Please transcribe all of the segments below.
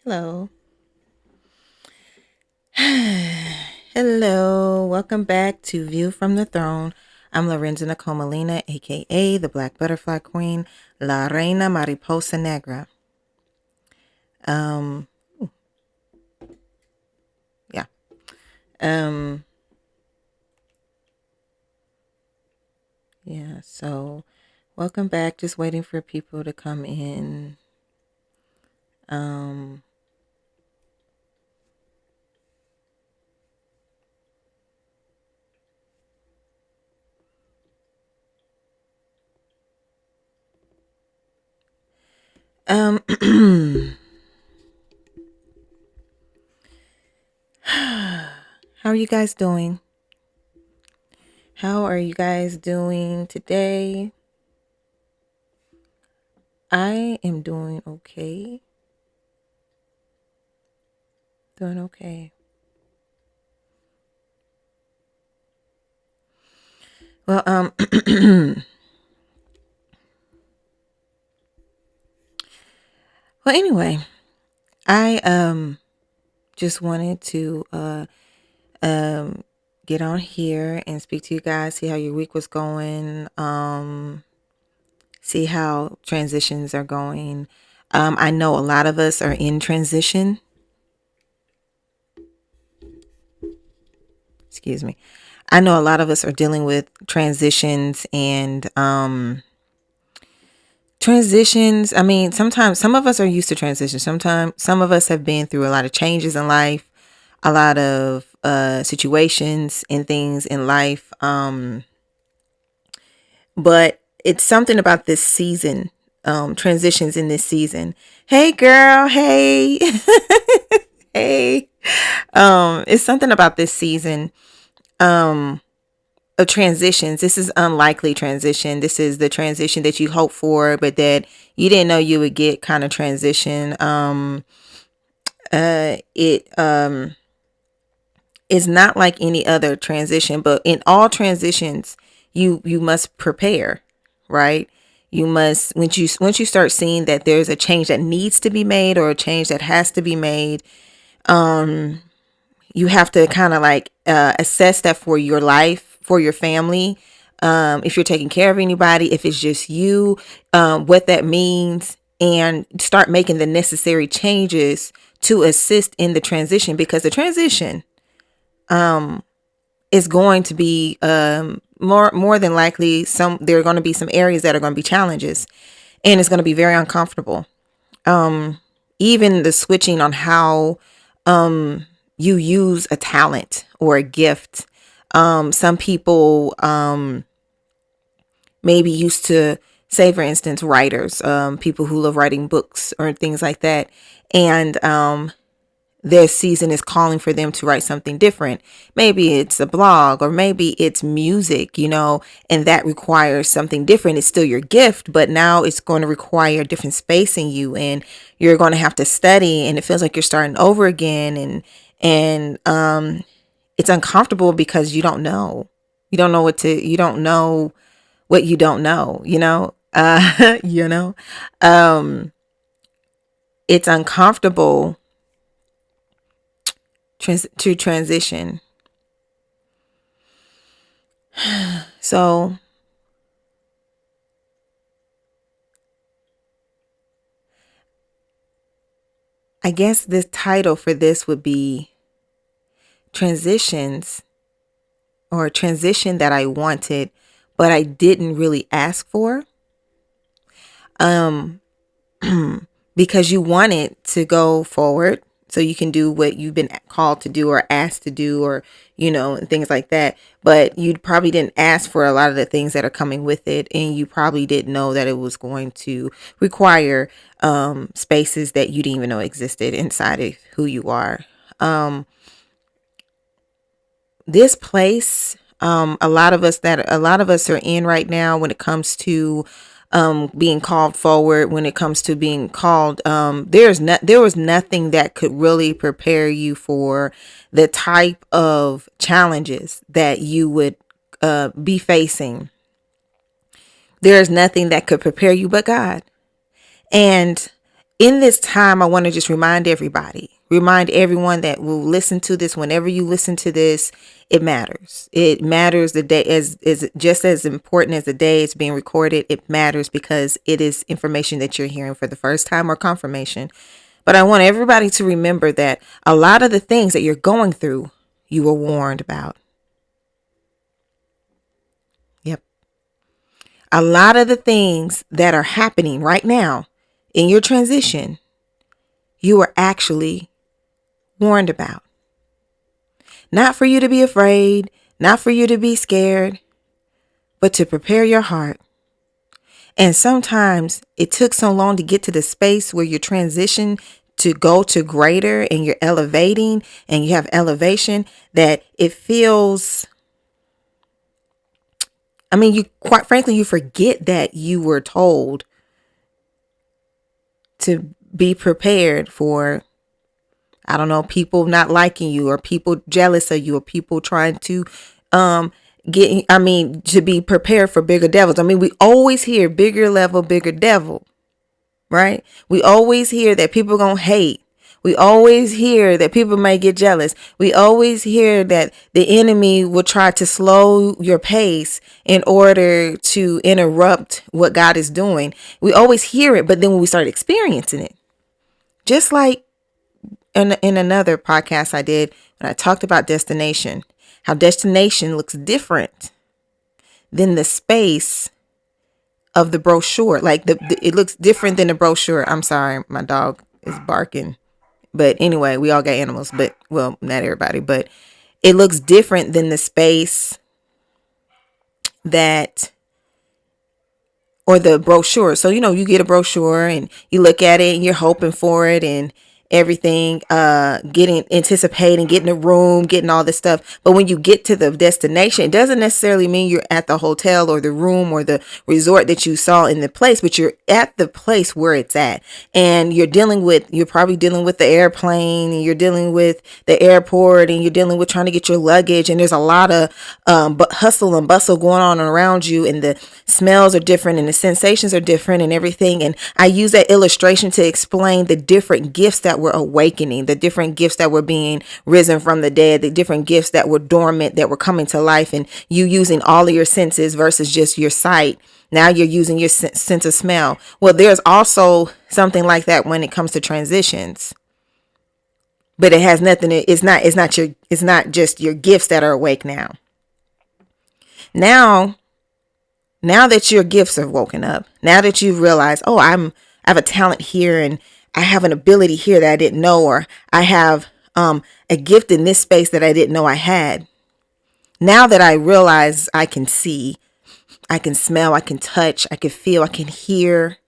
Hello. Hello. Welcome back to View from the Throne. I'm Lorenza Nicole Molina, aka the Black Butterfly Queen, La Reina Mariposa Negra. Um, yeah. Um, yeah, so welcome back. Just waiting for people to come in. Um, um how are you guys doing? How are you guys doing today? I am doing okay. Doing okay. Well, well, anyway, I just wanted to get on here and speak to you guys, see how your week was going, see how transitions are going. I know a lot of us are in transition. Excuse me. I know a lot of us are dealing with transitions and transitions. I mean, sometimes some of us are used to transitions. Sometimes some of us have been through a lot of changes in life, a lot of situations and things in life. But it's something about this season, transitions in this season. Hey, girl. Hey, hey. It's something about this season. Of transitions. This is unlikely transition. This is the transition that you hope for, but that you didn't know you would get kind of transition. It is not like any other transition, but in all transitions, you must prepare, right? You must once you start seeing that there's a change that needs to be made or a change that has to be made, you have to kind of like assess that for your life, for your family. If you're taking care of anybody, if it's just you, what that means, and start making the necessary changes to assist in the transition, because the transition is going to be more than likely there are going to be some areas that are going to be challenges, and it's going to be very uncomfortable. Even the switching on how you use a talent or a gift. Some people maybe used to, say, for instance, writers, people who love writing books or things like that. And their season is calling for them to write something different. Maybe it's a blog or maybe it's music, and that requires something different. It's still your gift, but now it's going to require a different space in you, and you're going to have to study, and it feels like you're starting over again. And it's uncomfortable because you don't know. You don't know what you don't know, you know, it's uncomfortable to transition. So I guess the title for this would be transitions, or transition that I wanted, but I didn't really ask for. Because you want it to go forward so you can do what you've been called to do or asked to do, or and things like that, but you probably didn't ask for a lot of the things that are coming with it, and you probably didn't know that it was going to require spaces that you didn't even know existed inside of who you are. This place, a lot of us are in right now when it comes to being called forward, when it comes to being called, there was nothing that could really prepare you for the type of challenges that you would be facing. There's nothing that could prepare you but God. And in this time, I want to just remind everyone that will listen to this, whenever you listen to this, it matters. It matters. The day is just as important as the day it's being recorded. It matters because it is information that you're hearing for the first time or confirmation. But I want everybody to remember that a lot of the things that you're going through, you were warned about. Yep. A lot of the things that are happening right now in your transition, you were actually warned about. Not for you to be afraid, not for you to be scared, but to prepare your heart. And sometimes it took so long to get to the space where you transition to go to greater and you're elevating and you have elevation that it feels, you quite frankly, you forget that you were told to be prepared for, I don't know, people not liking you or people jealous of you or people trying to to be prepared for bigger devils. We always hear bigger level, bigger devil, right? We always hear that people gonna hate. We always hear that people may get jealous. We always hear that the enemy will try to slow your pace in order to interrupt what God is doing. We always hear it, but then when we start experiencing it, just like in another podcast I did when I talked about destination, how destination looks different than the space of the brochure. Like it looks different than the brochure. I'm sorry, my dog is barking. But anyway, we all got animals, but well, not everybody, but it looks different than the space that, or the brochure. So, you get a brochure and you look at it and you're hoping for it and everything, anticipating, getting a room, getting all this stuff. But when you get to the destination, it doesn't necessarily mean you're at the hotel or the room or the resort that you saw in the place, but you're at the place where it's at. And you're probably dealing with the airplane, and you're dealing with the airport, and you're dealing with trying to get your luggage. And there's a lot of hustle and bustle going on around you, and the smells are different and the sensations are different and everything. And I use that illustration to explain the different gifts that were awakening, the different gifts that were being risen from the dead, the different gifts that were dormant, that were coming to life, and you using all of your senses versus just your sight. Now you're using your sense of smell. Well, there's also something like that when it comes to transitions, but it has nothing. It's not just your gifts that are awake now. Now that your gifts are woken up, now that you've realized, oh, I have a talent here and I have an ability here that I didn't know, or I have a gift in this space that I didn't know I had. Now that I realize I can see, I can smell, I can touch, I can feel, I can hear.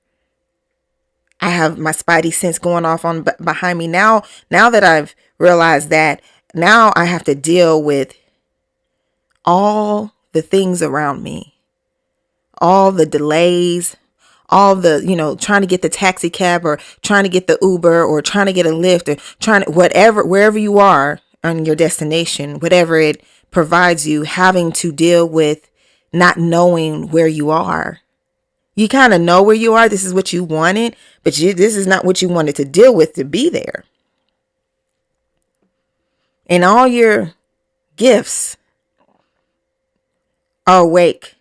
I have my spidey sense going off on behind me. Now that I've realized that, now I have to deal with all the things around me, all the delays, all the, trying to get the taxi cab or trying to get the Uber or trying to get a Lyft or trying to wherever you are on your destination, whatever it provides you, having to deal with not knowing where you are. You kind of know where you are. This is what you wanted, but this is not what you wanted to deal with to be there. And all your gifts are awake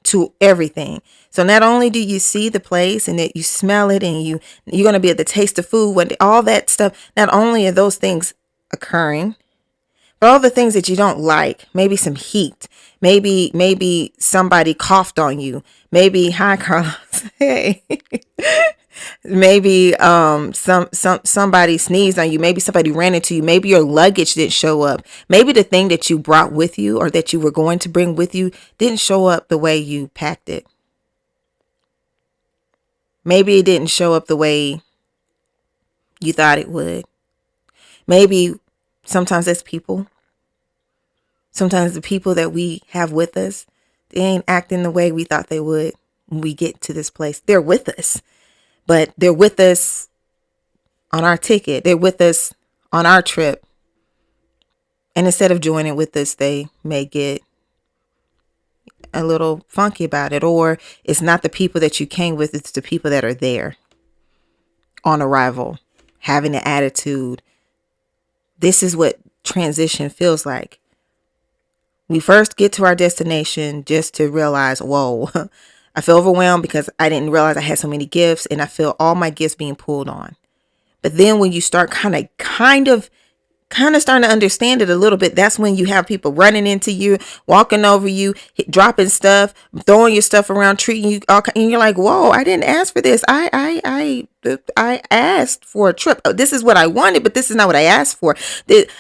to everything. So not only do you see the place and that you smell it and you're going to be able to taste the food, when all that stuff, not only are those things occurring, but all the things that you don't like, maybe some heat, maybe somebody coughed on you, maybe, hi Carlos, hey, maybe somebody sneezed on you, maybe somebody ran into you, maybe your luggage didn't show up, maybe the thing that you brought with you or that you were going to bring with you didn't show up the way you packed it. Maybe it didn't show up the way you thought it would. Maybe sometimes that's people. Sometimes the people that we have with us, they ain't acting the way we thought they would when we get to this place. They're with us, but they're with us on our ticket. They're with us on our trip. And instead of joining with us, they may get a little funky about it, or it's not the people that you came with, it's the people that are there. on arrival, having the attitude. This is what transition feels like. We first get to our destination just to realize, whoa, I feel overwhelmed because I didn't realize I had so many gifts, and I feel all my gifts being pulled on. But then when you start kind of starting to understand it a little bit, that's when you have people running into you, walking over you, dropping stuff, throwing your stuff around, treating you all, and you're like, whoa, I didn't ask for this. I asked for a trip. Oh, this is what I wanted, but this is not what I asked for.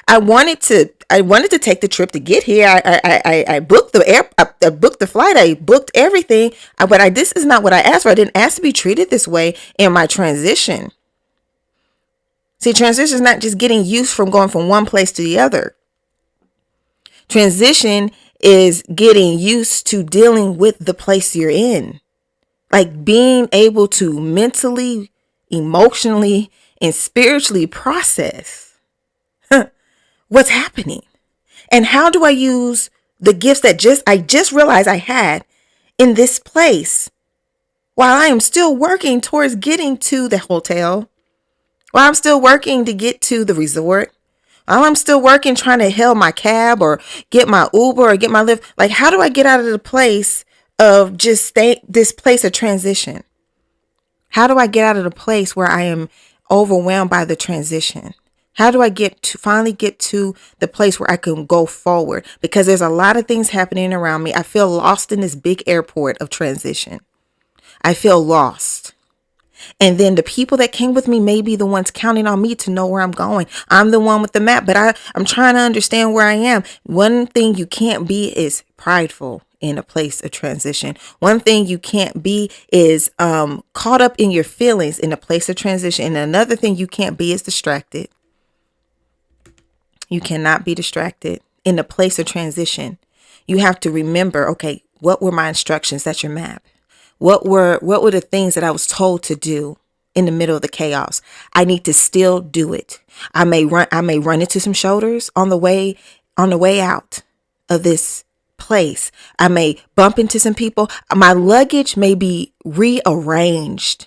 I wanted to take the trip to get here. I booked I booked the flight. I booked everything. But this is not what I asked for. I didn't ask to be treated this way in my transition. See, transition is not just getting used from going from one place to the other. Transition is getting used to dealing with the place you're in. Like being able to mentally, emotionally, and spiritually process what's happening. And how do I use the gifts that I just realized I had in this place while I am still working towards getting to the hotel? While I'm still working to get to the resort, while I'm still working trying to hail my cab or get my Uber or get my Lyft, like how do I get out of the place of this place of transition? How do I get out of the place where I am overwhelmed by the transition? How do I finally get to the place where I can go forward? Because there's a lot of things happening around me. I feel lost in this big airport of transition. I feel lost. And then the people that came with me may be the ones counting on me to know where I'm going. I'm the one with the map, but I'm trying to understand where I am. One thing you can't be is prideful in a place of transition. One thing you can't be is caught up in your feelings in a place of transition. And another thing you can't be is distracted. You cannot be distracted in a place of transition. You have to remember, okay, what were my instructions? That's your map. What were the things that I was told to do in the middle of the chaos? I need to still do it. I may run into some shoulders on the way out of this place. I may bump into some people. My luggage may be rearranged.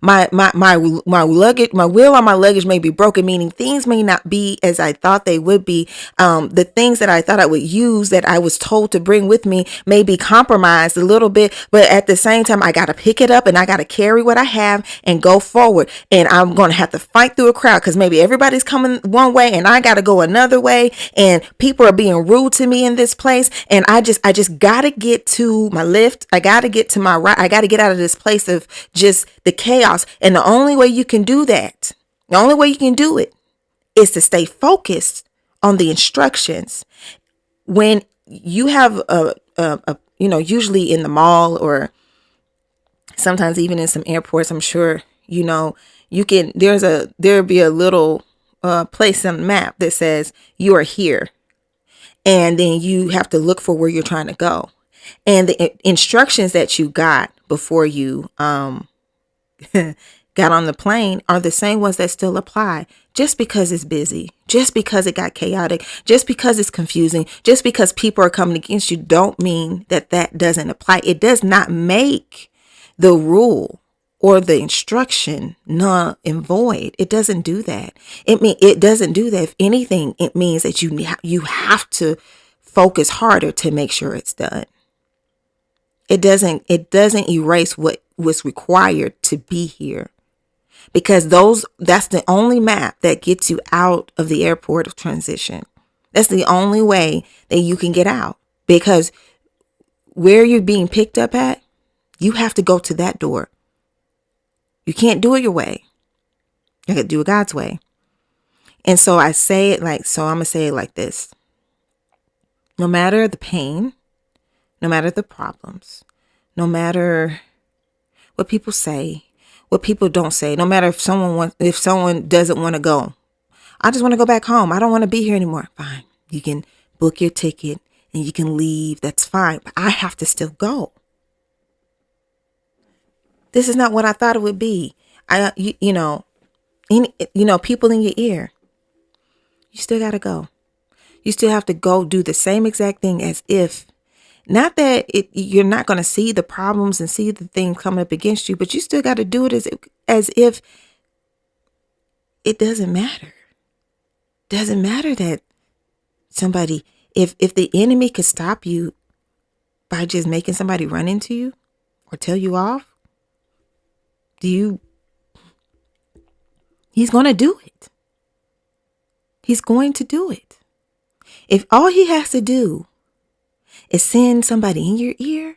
My luggage, my wheel on my luggage may be broken, meaning things may not be as I thought they would be. The things that I thought I would use that I was told to bring with me may be compromised a little bit, but at the same time, I got to pick it up and I got to carry what I have and go forward. And I'm going to have to fight through a crowd because maybe everybody's coming one way and I got to go another way. And people are being rude to me in this place. And I just got to get to my lift. I got to get to my right. I got to get out of this place of just the chaos. And the only way you can do that, the only way you can do it is to stay focused on the instructions. When you have usually in the mall or sometimes even in some airports, I'm sure, there'll be a little place on the map that says you are here. And then you have to look for where you're trying to go. And the instructions that you got before you got on the plane are the same ones that still apply. Just because it's busy, just because it got chaotic, just because it's confusing, just because people are coming against you, don't mean that doesn't apply. It does not make the rule or the instruction null and void. It doesn't do that. It doesn't do that. If anything, it means that you have to focus harder to make sure it's done. It doesn't erase what was required to be here, because that's the only map that gets you out of the airport of transition. That's the only way that you can get out, because where you're being picked up at, you have to go to that door. You can't do it your way. You got to do it God's way. And so I'm going to say it like this. No matter the pain, no matter the problems, no matter what people say, what people don't say, no matter if someone doesn't want to go, I just want to go back home. I don't want to be here anymore. Fine. You can book your ticket and you can leave. That's fine. But I have to still go. This is not what I thought it would be. People in your ear. You still got to go. You still have to go do the same exact thing as if, not that you're not going to see the problems and see the thing coming up against you, but you still got to do it as if it doesn't matter. Doesn't matter that somebody, if the enemy could stop you by just making somebody run into you or tell you off, he's going to do it. He's going to do it. If all he has to do is send somebody in your ear,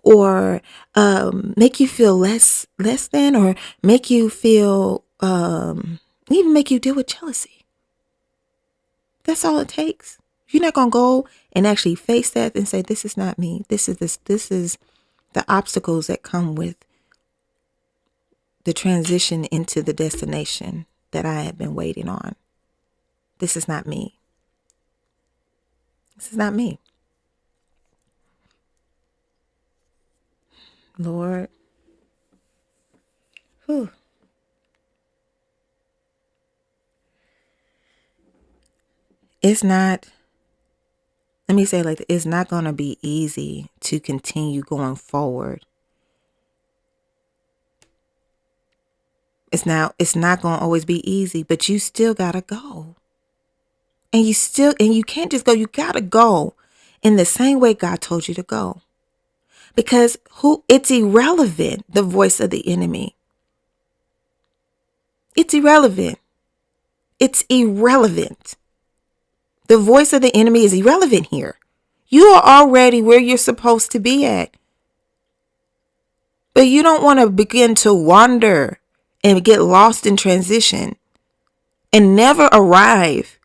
or make you feel less than, or make you feel, even make you deal with jealousy. That's all it takes. You're not going to go and actually face that and say, this is not me. This is the obstacles that come with the transition into the destination that I have been waiting on. This is not me. This is not me. Lord. Whew. It's not, let me say it like this, it's not going to be easy to continue going forward. It's not going to always be easy, but you still got to go. And you can't just go, you got to go in the same way God told you to go. Because it's irrelevant, the voice of the enemy. It's irrelevant. It's irrelevant. The voice of the enemy is irrelevant here. You are already where you're supposed to be at. But you don't want to begin to wander and get lost in transition and never arrive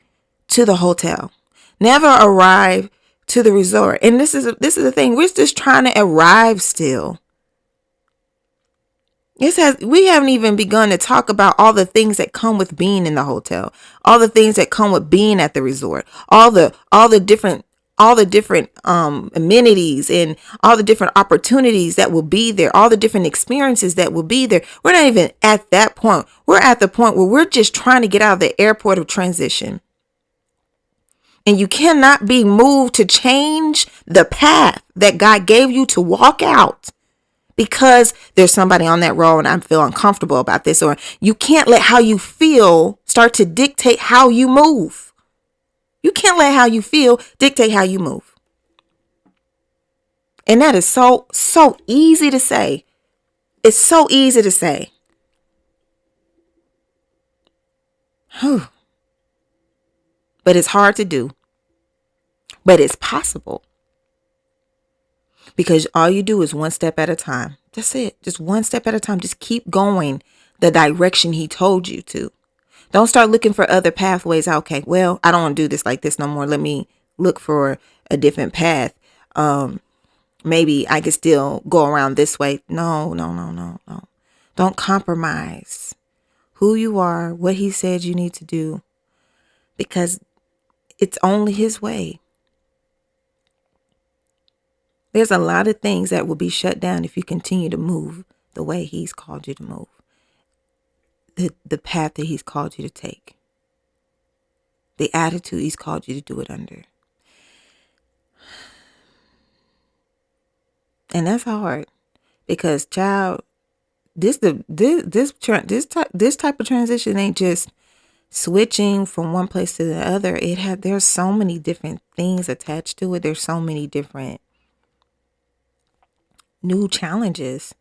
to the hotel. Never arrive to the resort. And this is the thing. We're just trying to arrive still. We haven't even begun to talk about all the things that come with being in the hotel, all the things that come with being at the resort, all the different amenities and all the different opportunities that will be there, all the different experiences that will be there. We're not even at that point. We're at the point where we're just trying to get out of the airport of transition. And you cannot be moved to change the path that God gave you to walk out because there's somebody on that road and I feel uncomfortable about this. Or you can't let how you feel start to dictate how you move. You can't let how you feel dictate how you move. And that is so easy to say. It's so easy to say. Whew. But it's hard to do. But it's possible. Because all you do is one step at a time. That's it. Just one step at a time. Just keep going the direction he told you to. Don't start looking for other pathways. Okay, well, I don't want to do this like this no more. Let me look for a different path. Maybe I could still go around this way. No. Don't compromise who you are, what he said you need to do. Because it's only his way. There's a lot of things that will be shut down if you continue to move the way he's called you to move. The path that he's called you to take. The attitude he's called you to do it under. And that's hard. Because child, this type of transition ain't just switching from one place to the other. There's so many different things attached to it. There's so many different new challenges,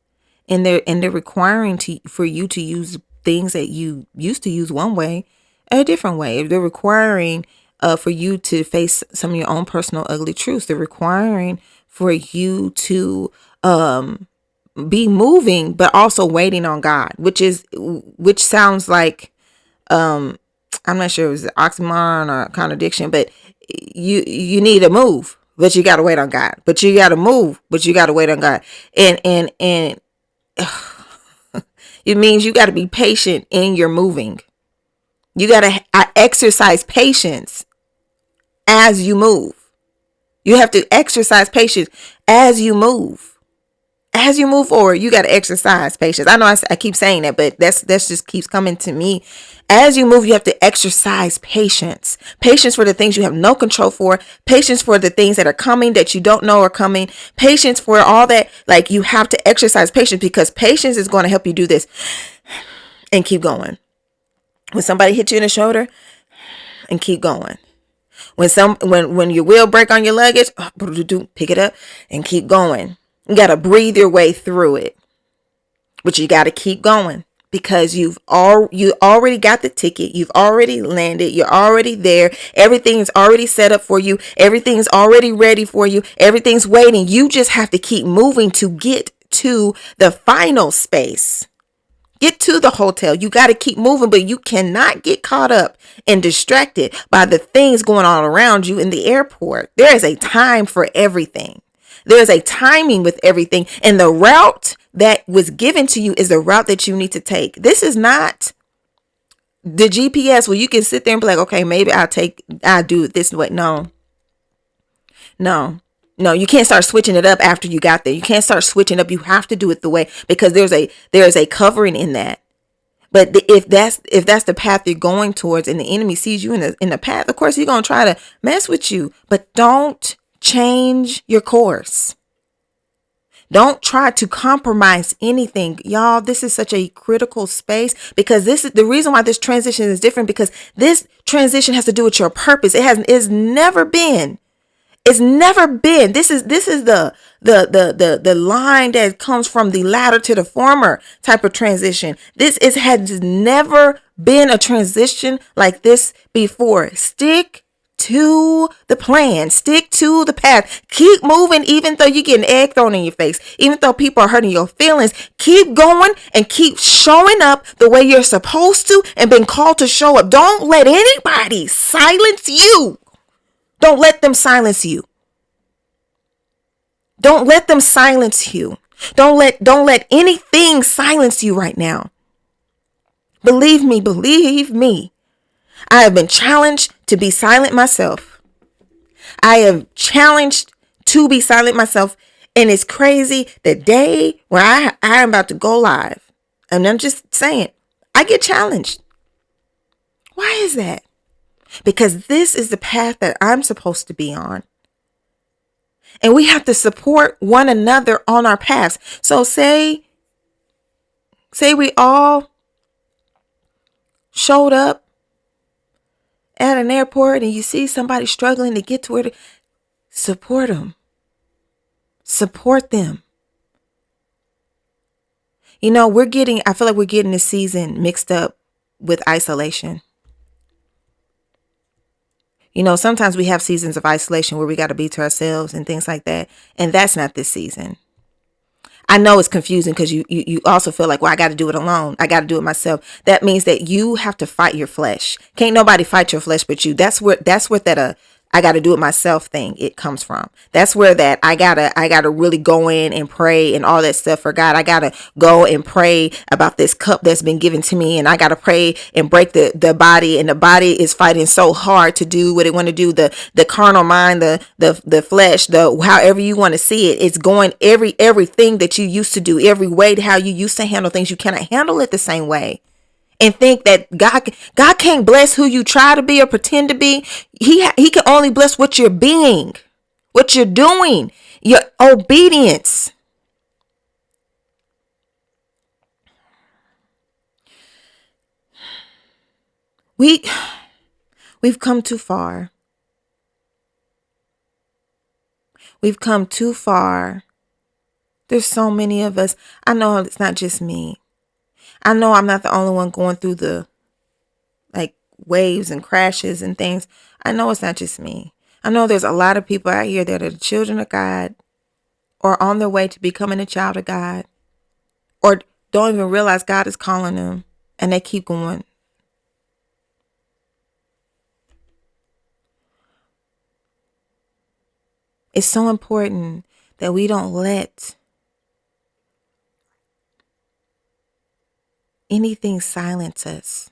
and they're requiring for you to use things that you used to use one way a different way. They're requiring for you to face some of your own personal ugly truths. They're requiring for you to be moving but also waiting on God, which sounds like I'm not sure if it was an oxymoron or a contradiction, but you need to move, but you got to wait on God. But you got to move, but you got to wait on God. And it means you got to be patient in your moving. You got to exercise patience as you move. You have to exercise patience as you move. As you move forward, you got to exercise patience. I know I keep saying that, but that's just keeps coming to me. As you move, you have to exercise patience. Patience for the things you have no control for. Patience for the things that are coming that you don't know are coming. Patience for all that. Like, you have to exercise patience, because patience is going to help you do this and keep going. When somebody hits you in the shoulder, and keep going. When your wheel break on your luggage, pick it up and keep going. You got to breathe your way through it, but you got to keep going because you already got the ticket. You've already landed. You're already there. Everything's already set up for you. Everything's already ready for you. Everything's waiting. You just have to keep moving to get to the final space. Get to the hotel. You got to keep moving, but you cannot get caught up and distracted by the things going on around you in the airport. There is a time for everything. There is a timing with everything. And the route that was given to you is the route that you need to take. This is not the GPS where you can sit there and be like, okay, maybe I'll do it this way. No, you can't start switching it up after you got there. You can't start switching up. You have to do it the way, because there is a covering in that. But if that's the path you're going towards, and the enemy sees you in the path, of course he's gonna try to mess with you. But don't change your course. Don't try to compromise anything, y'all. This is such a critical space, because this is the reason why this transition is different. Because this transition has to do with your purpose. It's never been. This is the line that comes from the latter to the former type of transition. Has never been a transition like this before. Stick to the plan. Stick to the path. Keep moving, even though you're getting egg thrown in your face, even though people are hurting your feelings. Keep going and keep showing up the way you're supposed to and been called to show up. Don't let anybody silence you. Don't let them silence you. Don't let them silence you. Don't let anything silence you right now. Believe me. I have been challenged to be silent myself. I am challenged to be silent myself. And it's crazy, the day where I am about to go live, and I'm just saying, I get challenged. Why is that? Because this is the path that I'm supposed to be on. And we have to support one another on our paths. So say we all showed up at an airport and you see somebody struggling to get to where to support them. Support them. You know, I feel like we're getting this season mixed up with isolation. You know, sometimes we have seasons of isolation where we got to be to ourselves and things like that. And that's not this season. I know it's confusing because you also feel like, well, I got to do it alone. I got to do it myself. That means that you have to fight your flesh. Can't nobody fight your flesh but you. That's where that I got to do it myself thing, it comes from. That's where that I gotta really go in and pray and all that stuff for God. I gotta go and pray about this cup that's been given to me, and I gotta pray and break the body, and the body is fighting so hard to do what it want to do. The carnal mind, the flesh, however you want to see it, it's going everything that you used to do, every way to how you used to handle things, you cannot handle it the same way. And think that God can't bless who you try to be or pretend to be. He can only bless what you're being, what you're doing, your obedience. We've come too far. We've come too far. There's so many of us. I know it's not just me. I know I'm not the only one going through the waves and crashes and things. I know it's not just me. I know there's a lot of people out here that are the children of God, or on their way to becoming a child of God, or don't even realize God is calling them, and they keep going. It's so important that we don't let anything silence us.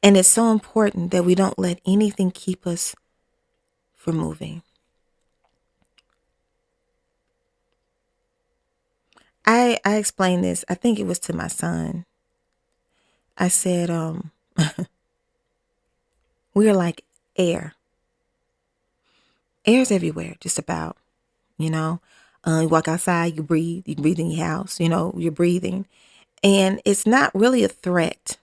And it's so important that we don't let anything keep us from moving. I explained this, I think it was to my son. I said, we're like air. Air's everywhere, just about, you walk outside, you can breathe in your house, you're breathing. And it's not really a threat.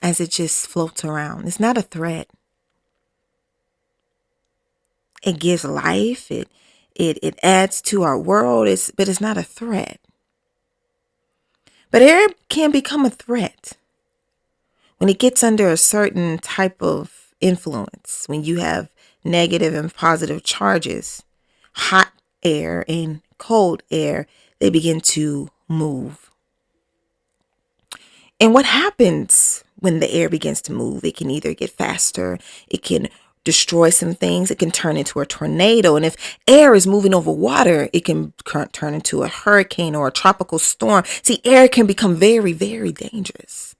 as it just floats around. It's not a threat. It gives life. It adds to our world. But it's not a threat. But air can become a threat when it gets under a certain type of influence. When you have negative and positive charges, hot air and cold air, they begin to move. And what happens when the air begins to move? It can either get faster, it can destroy some things, it can turn into a tornado. And if air is moving over water, it can turn into a hurricane or a tropical storm. See, air can become very, very dangerous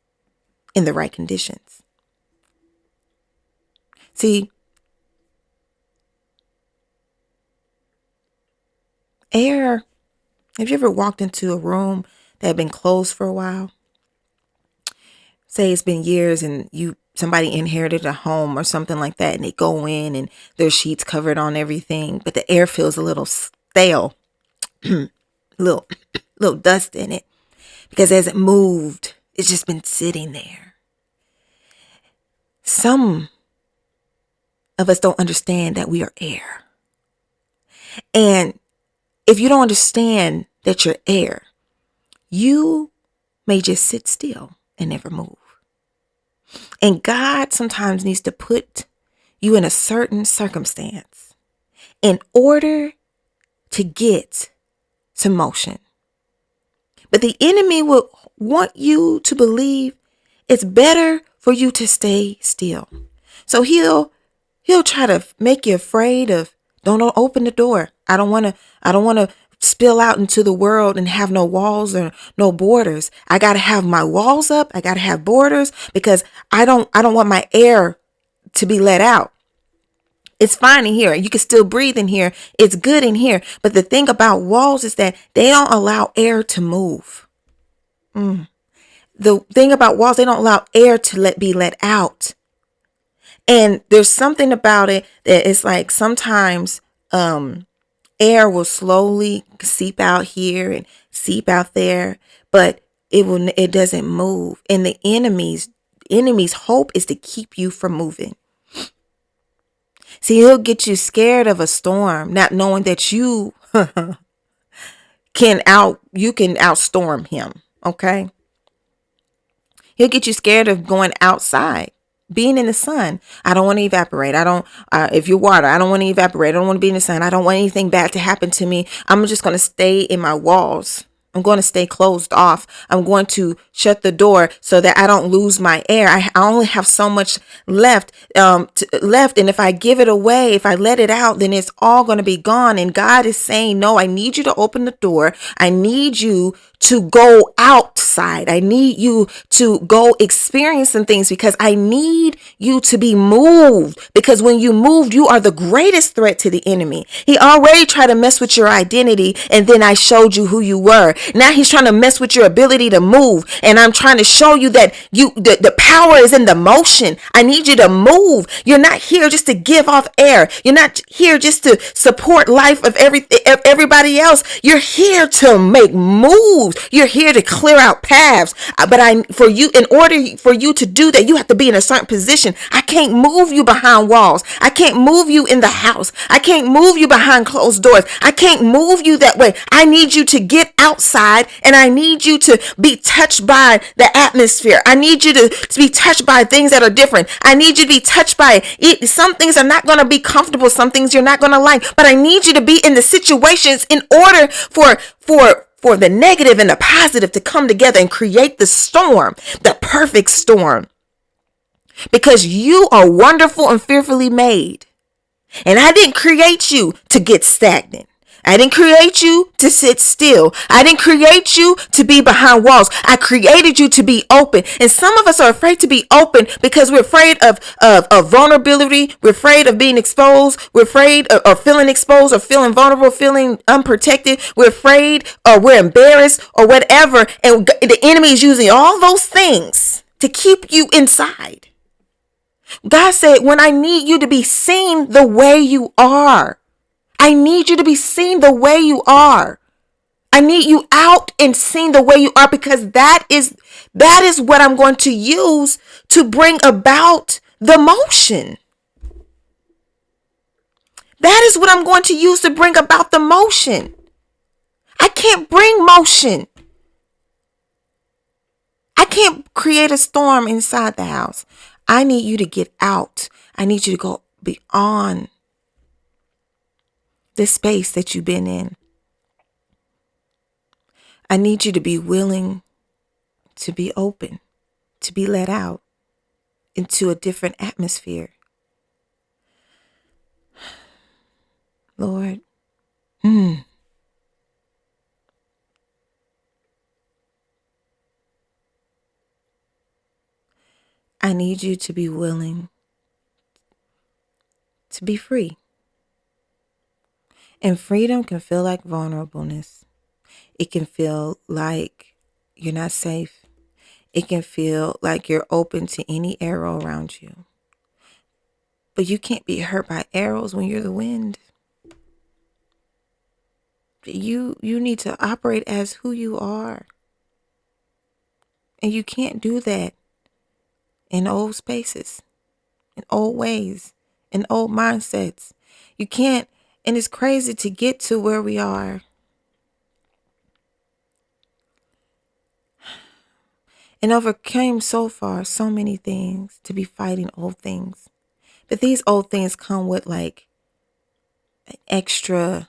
in the right conditions. See, air, have you ever walked into a room that had been closed for a while? Say it's been years and somebody inherited a home or something like that, and they go in and there's sheets covered on everything, but the air feels a little stale, little dust in it, because as it moved, it's just been sitting there. Some of us don't understand that we are air. And if you don't understand that you're air, you may just sit still and never move. And God sometimes needs to put you in a certain circumstance in order to get some motion. But the enemy will want you to believe it's better for you to stay still. So he'll try to make you afraid of, don't open the door. I don't want to spill out into the world and have no walls or no borders. I got to have my walls up. I got to have borders because I don't want my air to be let out. It's fine in here. You can still breathe in here. It's good in here. But the thing about walls is that they don't allow air to move. The thing about walls, they don't allow air to be let out. And there's something about it that it's like sometimes air will slowly seep out here and seep out there, but it doesn't move. And the enemy's hope is to keep you from moving. See, he'll get you scared of a storm, not knowing that you can outstorm him. Okay. He'll get you scared of going outside, being in the sun. I don't want to evaporate. If you're water, I don't want to evaporate. I don't want to be in the sun. I don't want anything bad to happen to me. I'm just going to stay in my walls. I'm going to stay closed off. I'm going to shut the door so that I don't lose my air. I only have so much left. And if I give it away, if I let it out, then it's all going to be gone. And God is saying, no, I need you to open the door. I need you to go outside. I need you to go experience some things because I need you to be moved. Because when you moved, you are the greatest threat to the enemy. He already tried to mess with your identity, and then I showed you who you were. Now he's trying to mess with your ability to move, and I'm trying to show you that the power is in the motion. I need you to move. You're not here just to give off air. You're not here just to support life of everybody else. You're here to make moves. You're here to clear out paths. But in order for you to do that, you have to be in a certain position. I can't move you behind walls. I can't move you in the house. I can't move you behind closed doors. I can't move you that way. I need you to get outside, and I need you to be touched by the atmosphere. I need you to be touched by things that are different. I need you to be touched by it. Some things are not going to be comfortable. Some things you're not going to like, but I need you to be in the situations in order for the negative and the positive to come together and create the storm, the perfect storm. Because you are wonderful and fearfully made. And I didn't create you to get stagnant. I didn't create you to sit still. I didn't create you to be behind walls. I created you to be open. And some of us are afraid to be open because we're afraid of vulnerability. We're afraid of being exposed. We're afraid of feeling exposed or feeling vulnerable, feeling unprotected. We're afraid or we're embarrassed or whatever. And the enemy is using all those things to keep you inside. God said, when I need you to be seen the way you are, I need you to be seen the way you are. I need you out and seen the way you are, because that is what I'm going to use to bring about the motion. That is what I'm going to use to bring about the motion. I can't bring motion. I can't create a storm inside the house. I need you to get out. I need you to go beyond the space that you've been in. I need you to be willing to be open, to be let out into a different atmosphere. Lord, I need you to be willing to be free. And freedom can feel like vulnerableness. It can feel like you're not safe. It can feel like you're open to any arrow around you. But you can't be hurt by arrows when you're the wind. You need to operate as who you are. And you can't do that in old spaces, in old ways, in old mindsets. You can't, and it's crazy to get to where we are and overcame so far so many things to be fighting old things. But these old things come with like extra.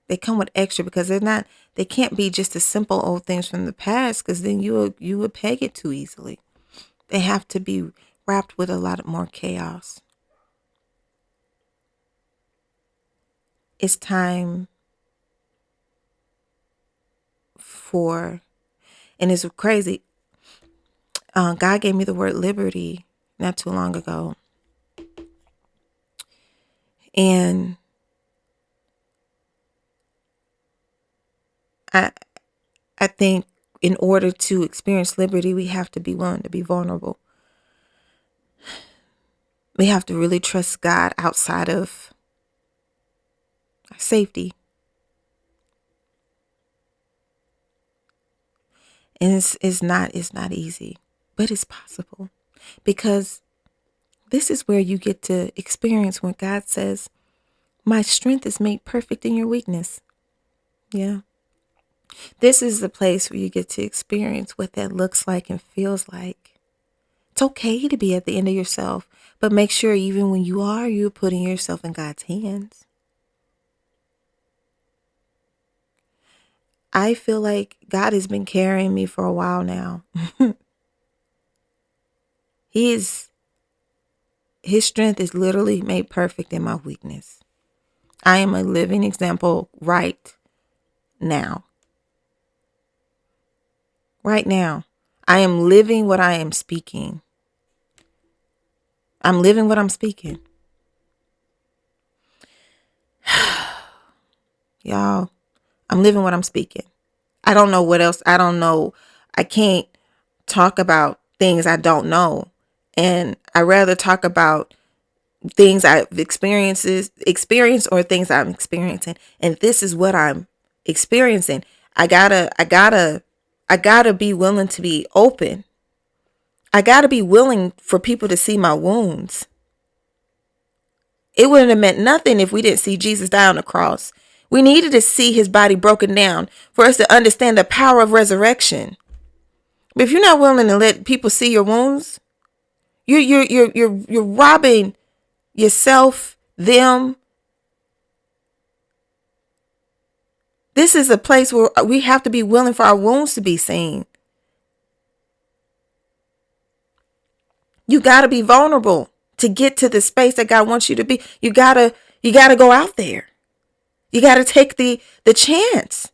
They come with extra because they can't be just the simple old things from the past, because then you would peg it too easily. They have to be wrapped with a lot more chaos. It's time for, and it's crazy. God gave me the word liberty not too long ago. And I think in order to experience liberty, we have to be willing to be vulnerable. We have to really trust God outside of our safety. And it's not easy, but it's possible, because this is where you get to experience when God says, my strength is made perfect in your weakness. Yeah. This is the place where you get to experience what that looks like and feels like. It's okay to be at the end of yourself, but make sure even when you're putting yourself in God's hands. I feel like God has been carrying me for a while now. His strength is literally made perfect in my weakness. I am a living example right now. Right now. I am living what I am speaking. I'm living what I'm speaking. Y'all, I'm living what I'm speaking. I don't know what else. I don't know. I can't talk about things I don't know. And I rather talk about things I've experienced or things I'm experiencing. And this is what I'm experiencing. I gotta be willing to be open. I gotta be willing for people to see my wounds. It wouldn't have meant nothing if we didn't see Jesus die on the cross. We needed to see his body broken down for us to understand the power of resurrection. But if you're not willing to let people see your wounds, you're robbing yourself, them. This is a place where we have to be willing for our wounds to be seen. You got to be vulnerable to get to the space that God wants you to be. You got to go out there. You got to take the chance.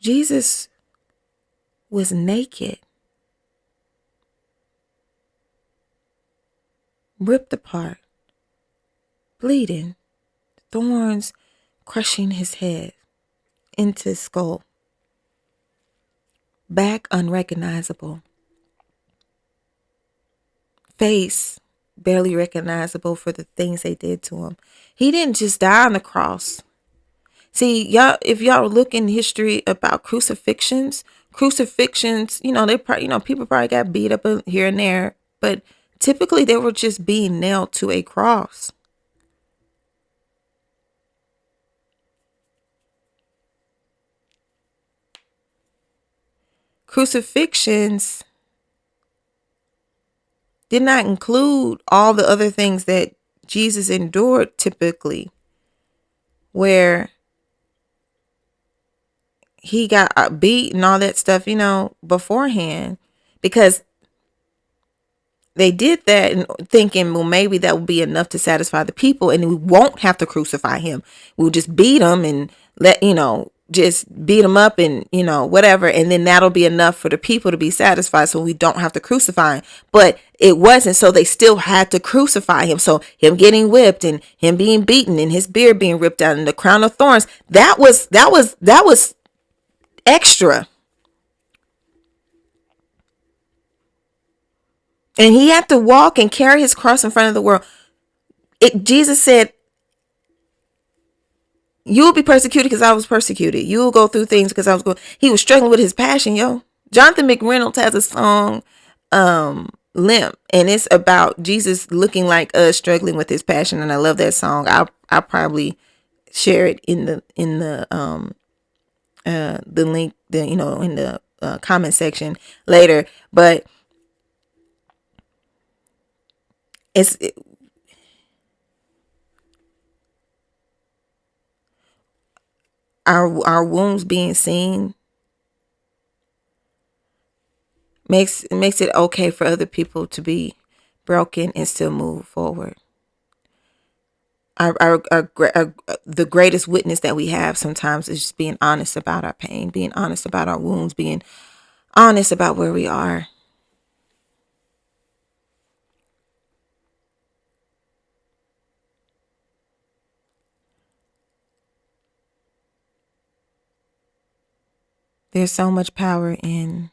Jesus was naked, ripped apart, bleeding, thorns crushing his head into his skull, back unrecognizable. face barely recognizable for the things they did to him. He didn't just die on the cross. See, y'all, if y'all look in history about crucifixions, they probably, people probably got beat up here and there, but typically they were just being nailed to a cross. Crucifixions did not include all the other things that Jesus endured typically, where he got beat and all that stuff, beforehand, because they did that and thinking, well, maybe that will be enough to satisfy the people and we won't have to crucify him. We'll just beat him and just beat him up and, whatever. And then that'll be enough for the people to be satisfied so we don't have to crucify him. But it wasn't. So they still had to crucify him. So him getting whipped and him being beaten and his beard being ripped out and the crown of thorns, that was extra. And he had to walk and carry his cross in front of the world. Jesus said, you will be persecuted because I was persecuted. You will go through things because I was going. He was struggling with his passion, yo. Jonathan McReynolds has a song, Limp, and it's about Jesus looking like us struggling with his passion. And I love that song. I'll probably share it in the link, in the comment section later. But our wounds being seen makes it okay for other people to be broken and still move forward. The greatest witness that we have sometimes is just being honest about our pain, being honest about our wounds, being honest about where we are. There's so much power in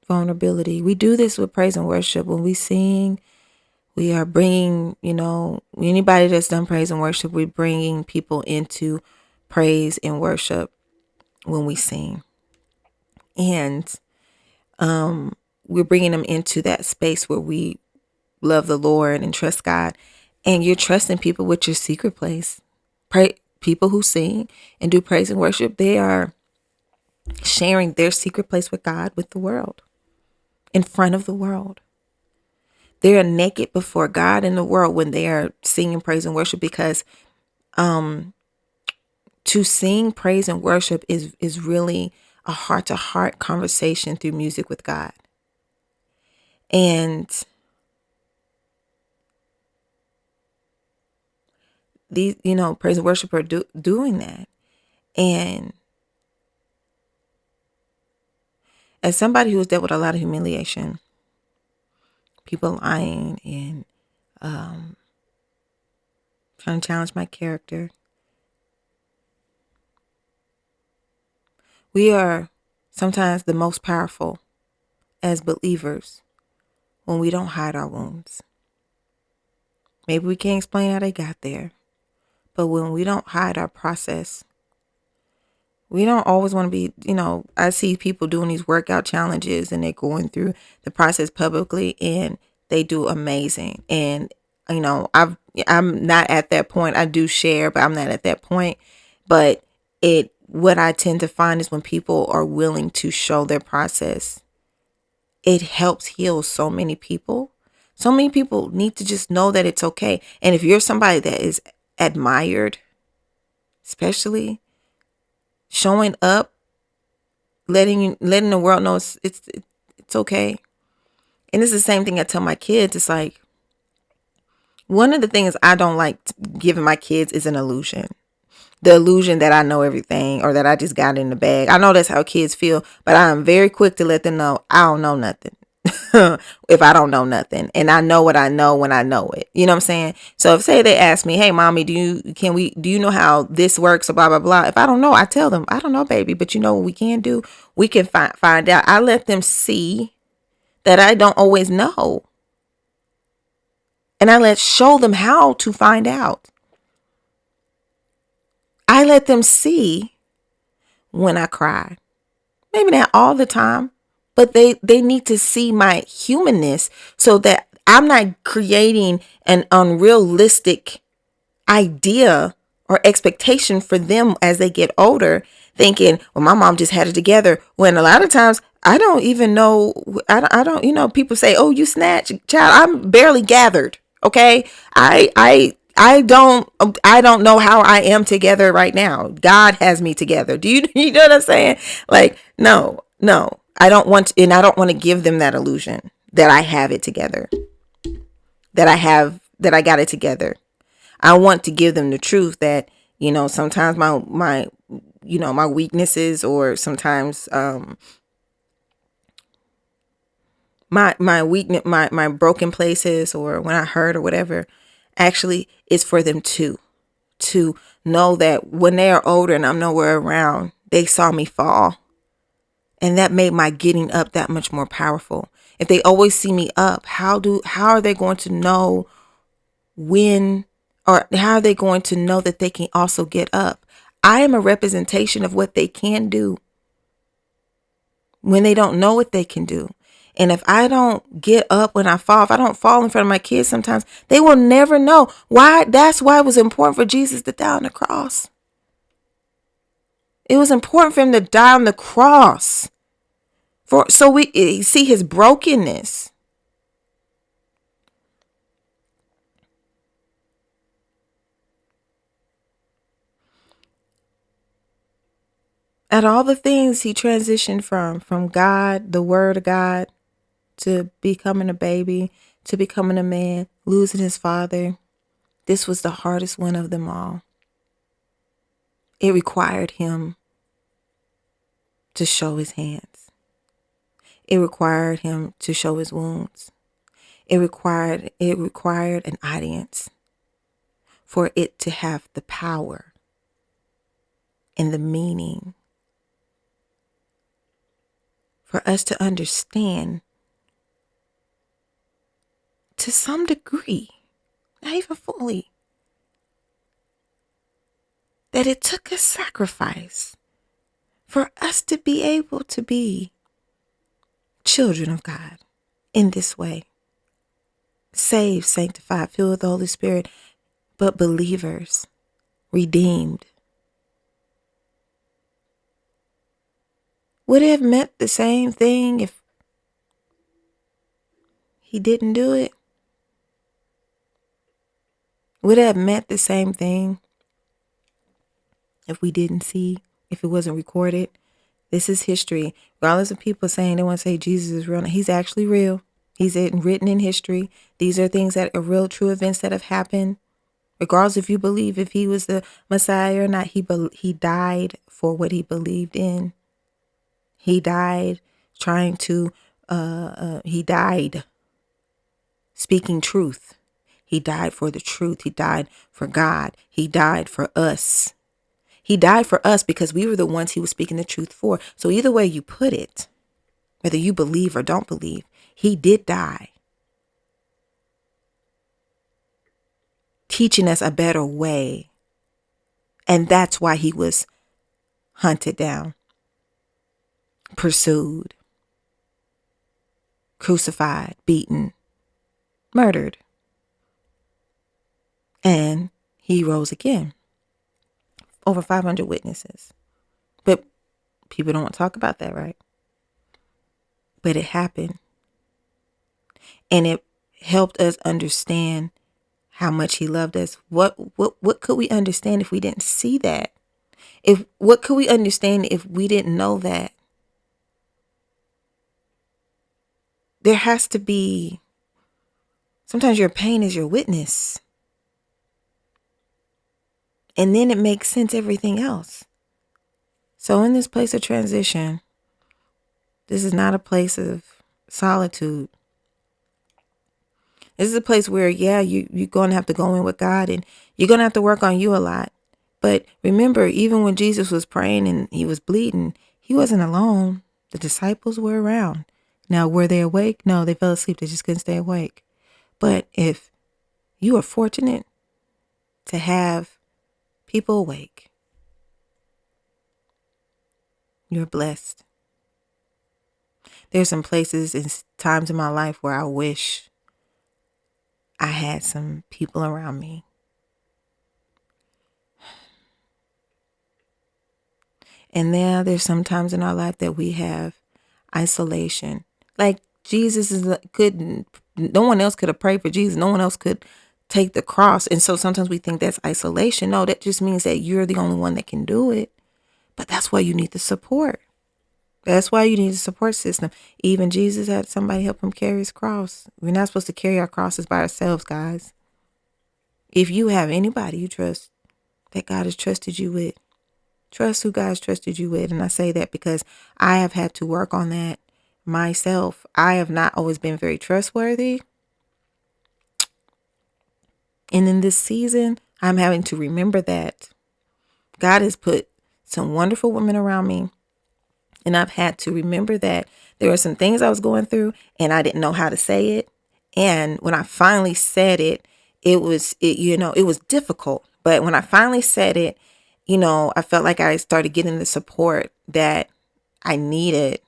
vulnerability. We do this with praise and worship. When we sing, we are bringing, anybody that's done praise and worship, we're bringing people into praise and worship when we sing. And we're bringing them into that space where we love the Lord and trust God. And you're trusting people with your secret place. People who sing and do praise and worship, they are sharing their secret place with God, with the world, in front of the world. They are naked before God and the world when they are singing praise and worship, because to sing praise and worship is really a heart-to-heart conversation through music with God. And these, praise and worship are doing that. And as somebody who has dealt with a lot of humiliation, people lying and trying to challenge my character, we are sometimes the most powerful as believers when we don't hide our wounds. Maybe we can't explain how they got there, but when we don't hide our process, we don't always want to be, I see people doing these workout challenges and they're going through the process publicly and they do amazing. And, I'm not at that point. I do share, but I'm not at that point. But what I tend to find is when people are willing to show their process, it helps heal so many people. So many people need to just know that it's okay. And if you're somebody that is admired, especially, showing up, letting the world know it's okay. And it's the same thing I tell my kids. It's like, one of the things I don't like giving my kids is an illusion. The illusion that I know everything or that I just got in the bag. I know that's how kids feel, but I am very quick to let them know I don't know nothing. If I don't know nothing, and I know what I know when I know it, you know what I'm saying? So if say they ask me, hey mommy, do you know how this works or blah blah blah, if I don't know, I tell them I don't know, baby, but you know what we can do, we can find out. I let them see that I don't always know. And I show them how to find out. I let them see when I cry. Maybe not all the time, but they need to see my humanness so that I'm not creating an unrealistic idea or expectation for them as they get older, thinking, well, my mom just had it together. When a lot of times I don't even know. I don't, people say, oh, you snatch, child. I'm barely gathered. Okay. I don't know how I am together right now. God has me together. Do you know what I'm saying? Like, no, I don't want to, and I don't want to give them that illusion that I have it together, that I got it together. I want to give them the truth that, sometimes my weaknesses, or sometimes my weakness, my broken places, or when I hurt or whatever, actually is for them to know that when they are older and I'm nowhere around, they saw me fall. And that made my getting up that much more powerful. If they always see me up, how are they going to know when, or how are they going to know that they can also get up? I am a representation of what they can do when they don't know what they can do. And if I don't get up when I fall, if I don't fall in front of my kids sometimes, they will never know why. That's why it was important for Jesus to die on the cross. It was important for him to die on the cross so we see his brokenness. At all the things he transitioned from God, the word of God, to becoming a baby, to becoming a man, losing his father, this was the hardest one of them all. It required him to show his hands. It required him to show his wounds. It required an audience for it to have the power and the meaning for us to understand to some degree, not even fully, that it took a sacrifice for us to be able to be children of God in this way. Saved, sanctified, filled with the Holy Spirit, but believers, redeemed. Would it have meant the same thing if he didn't do it? Would it have meant the same thing if we didn't see, if it wasn't recorded? This is history. Regardless of people saying they want to say Jesus is real, he's actually real. He's written in history. These are things that are real, true events that have happened. Regardless if you believe if he was the Messiah or not, he died for what he believed in. He died trying to, he died speaking truth. He died for the truth. He died for God. He died for us. He died for us because we were the ones he was speaking the truth for. So either way you put it, whether you believe or don't believe, he did die, teaching us a better way. And that's why he was hunted down, pursued, crucified, beaten, murdered. And he rose again. Over 500 witnesses. But people don't want to talk about that, right? But it happened. And it helped us understand how much he loved us. What could we understand if we didn't see that? What could we understand if we didn't know that? There has to be, sometimes your pain is your witness. And then it makes sense, everything else. So in this place of transition, this is not a place of solitude. This is a place where, you're going to have to go in with God, and you're going to have to work on you a lot. But remember, even when Jesus was praying and he was bleeding, he wasn't alone. The disciples were around. Now, were they awake? No, they fell asleep. They just couldn't stay awake. But if You are fortunate to have people awake. You're blessed. There's some places and times in my life where I wish I had some people around me. And there's some times in our life that we have isolation. Like Jesus couldn't, no one else could have prayed for Jesus. No one else could take the cross. And so sometimes we think that's isolation. No, that just means that you're the only one that can do it. But that's why you need the support. That's why you need a support system. Even Jesus had somebody help him carry his cross. We're not supposed to carry our crosses by ourselves, guys. If you have anybody you trust that God has trusted you with, trust who God has trusted you with. And I say that because I have had to work on that myself. I have not always been very trustworthy. And in this season, I'm having to remember that God has put some wonderful women around me. And I've had to remember that there were some things I was going through and I didn't know how to say it. And when I finally said it, it was difficult. But when I finally said it, I felt like I started getting the support that I needed,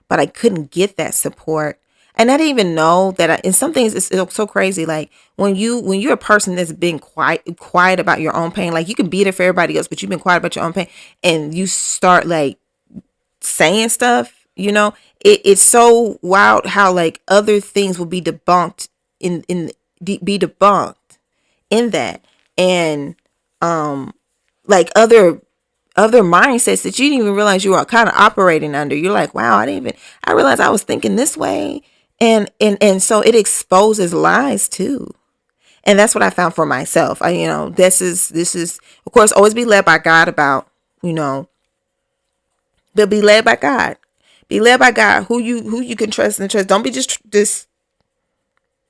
but I couldn't get that support. And I didn't even know that in some things it's so crazy. Like when you're a person that's been quiet about your own pain, like you can be there for everybody else, but you've been quiet about your own pain and you start like saying stuff, it's so wild how like other things will be debunked be debunked in that. And like other mindsets that you didn't even realize you were kind of operating under. You're like, wow, I realized I was thinking this way. And so it exposes lies too. And that's what I found for myself. This is of course always be led by God about, but be led by God. Be led by God who you can trust and trust. Don't be just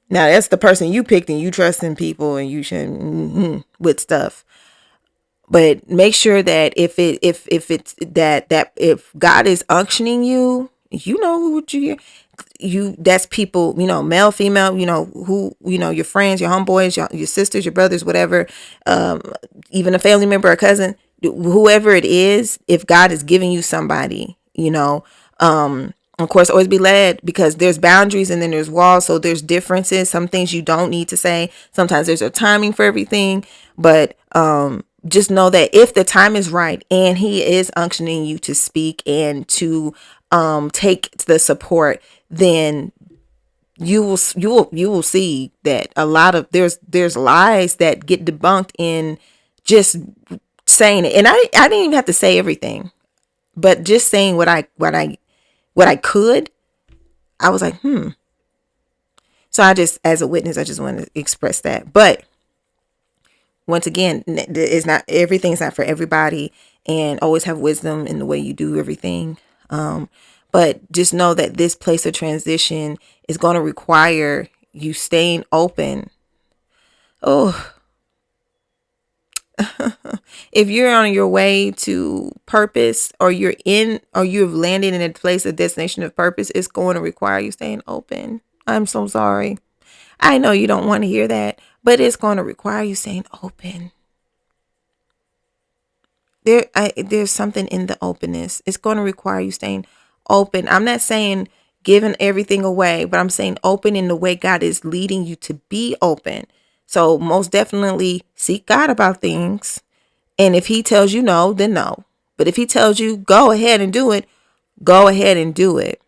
now that's the person you picked and you trust in people and you should with stuff. But make sure that if it's that if God is unctioning you, who that's people, male, female, who, your friends, your homeboys, your sisters, your brothers, whatever, even a family member, a cousin, whoever it is, if God is giving you somebody, of course, always be led because there's boundaries and then there's walls. So there's differences. Some things you don't need to say. Sometimes there's a timing for everything. But just know that if the time is right and he is unctioning you to speak and to take the support, then you will see that a lot of there's lies that get debunked in just saying it. And I didn't even have to say everything, but just saying what I could, I was like, So I just, as a witness, I just want to express that. But once again, it's not, everything's not for everybody, and always have wisdom in the way you do everything. But just know that this place of transition is going to require you staying open. Oh, if you're on your way to purpose, or you've landed in a place, a destination of purpose, it's going to require you staying open. I'm so sorry. I know you don't want to hear that, but it's going to require you staying open. There's something in the openness. It's going to require you staying open. I'm not saying giving everything away, but I'm saying open in the way God is leading you to be open. So most definitely seek God about things. And if he tells you no, then no. But if he tells you go ahead and do it, go ahead and do it.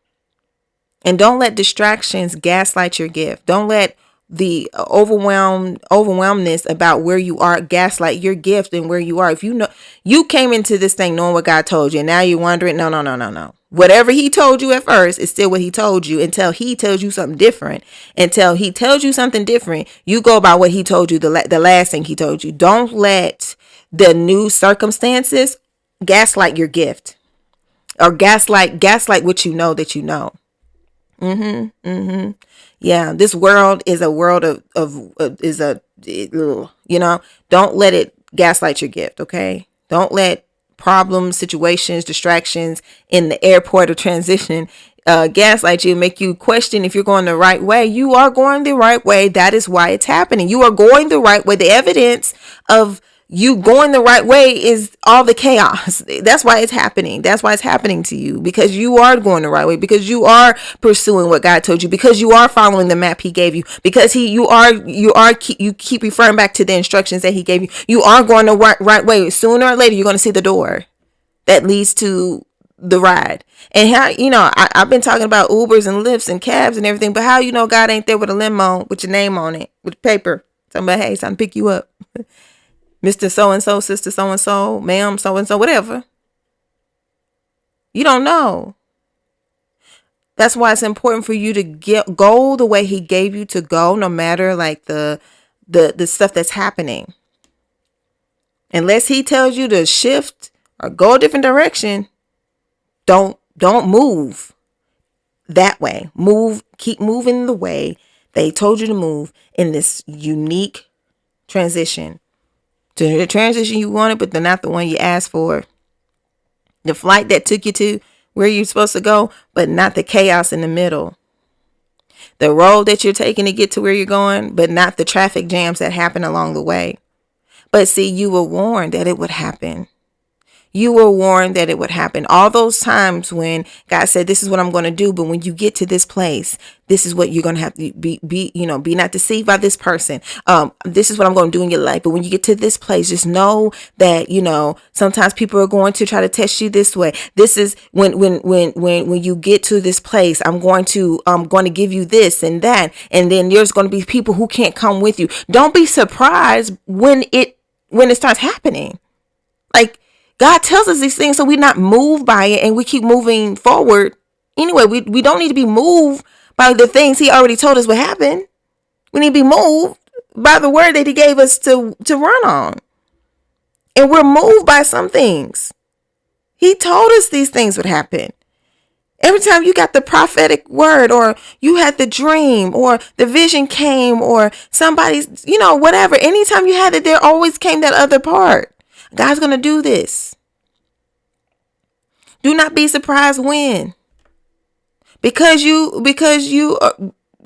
And don't let distractions gaslight your gift. Don't let the overwhelmness about where you are gaslight your gift and where you are. If you know you came into this thing knowing what God told you, and now you're wondering, no. Whatever he told you at first is still what he told you until he tells you something different. Until he tells you something different, you go by what he told you, the last thing he told you. Don't let the new circumstances gaslight your gift, or gaslight what you know that you know. Yeah, this world is a world don't let it gaslight your gift, okay? Don't let problems, situations, distractions in the airport of transition gaslight you, make you question if you're going the right way. You are going the right way. That is why it's happening. You are going the right way. The evidence of you going the right way is all the chaos. That's why it's happening. That's why it's happening to you, because you are going the right way, because you are pursuing what God told you, because you are following the map he gave you, because you keep referring back to the instructions that he gave you. You are going the right way. Sooner or later, you're going to see the door that leads to the ride. And how, I've been talking about Ubers and Lyfts and cabs and everything, but how God ain't there with a limo with your name on it, with paper. Somebody, hey, it's time to pick you up. Mr. So-and-so, Sister so-and-so, ma'am so-and-so, whatever. You don't know. That's why it's important for you to go the way he gave you to go, no matter like the stuff that's happening. Unless he tells you to shift or go a different direction, don't move that way. Keep moving the way they told you to move in this unique transition. To the transition you wanted, but they're not the one you asked for. The flight that took you to where you're supposed to go, but not the chaos in the middle. The road that you're taking to get to where you're going, but not the traffic jams that happen along the way. But see, you were warned that it would happen. You were warned that it would happen. All those times when God said, this is what I'm going to do. But when you get to this place, this is what you're going to have to be not deceived by this person. This is what I'm going to do in your life. But when you get to this place, just know that, sometimes people are going to try to test you this way. This is when you get to this place, I'm going to give you this and that. And then there's going to be people who can't come with you. Don't be surprised when it starts happening. Like, God tells us these things so we're not moved by it and we keep moving forward. Anyway, we don't need to be moved by the things he already told us would happen. We need to be moved by the word that he gave us to run on. And we're moved by some things. He told us these things would happen. Every time you got the prophetic word, or you had the dream, or the vision came, or somebody's, whatever. Anytime you had it, there always came that other part. God's going to do this. Do not be surprised when. Because you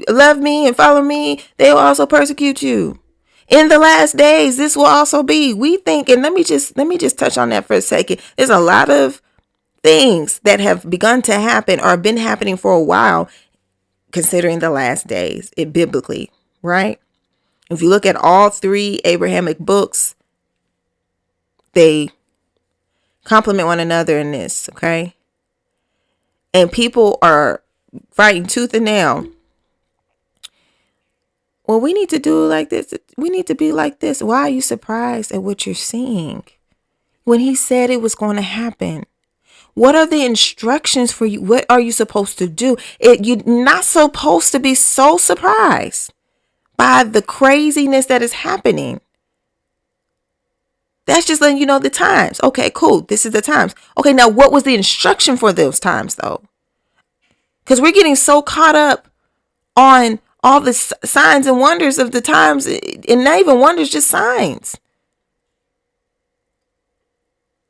love me and follow me, they will also persecute you. In the last days, this will also be. We think, and let me just touch on that for a second. There's a lot of things that have begun to happen or been happening for a while, considering the last days, biblically, right? If you look at all three Abrahamic books, they complement one another in this, okay? And people are fighting tooth and nail. Well, we need to do like this. We need to be like this. Why are you surprised at what you're seeing? When he said it was going to happen. What are the instructions for you? What are you supposed to do? You're not supposed to be so surprised by the craziness that is happening. That's just letting you know the times. Okay, cool. This is the times. Okay, now what was the instruction for those times, though? Because we're getting so caught up on all the signs and wonders of the times, and not even wonders, just signs.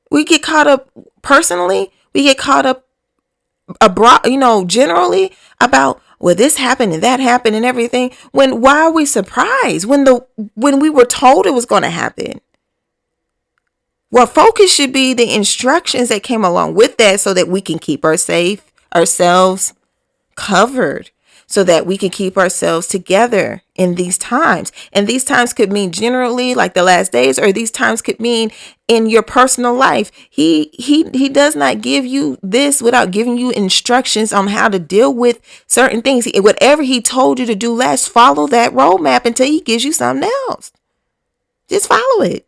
We get caught up personally. We get caught up abroad, generally about, well, this happened and that happened and everything. Why are we surprised when we were told it was going to happen? Well, focus should be the instructions that came along with that, so that we can keep ourselves covered, so that we can keep ourselves together in these times. And these times could mean generally like the last days, or these times could mean in your personal life. He does not give you this without giving you instructions on how to deal with certain things. Whatever he told you to do last, follow that roadmap until he gives you something else. Just follow it.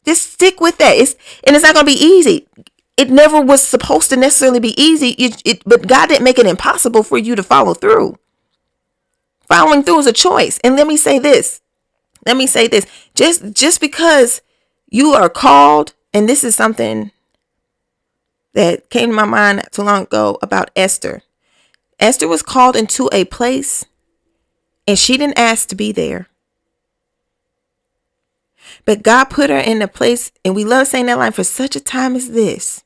Just stick with that. And it's not going to be easy. It never was supposed to necessarily be easy. But God didn't make it impossible for you to follow through. Following through is a choice. And let me say this. Just because you are called, and this is something that came to my mind not too long ago about Esther. Esther was called into a place, and she didn't ask to be there. But God put her in a place, and we love saying that line, for such a time as this.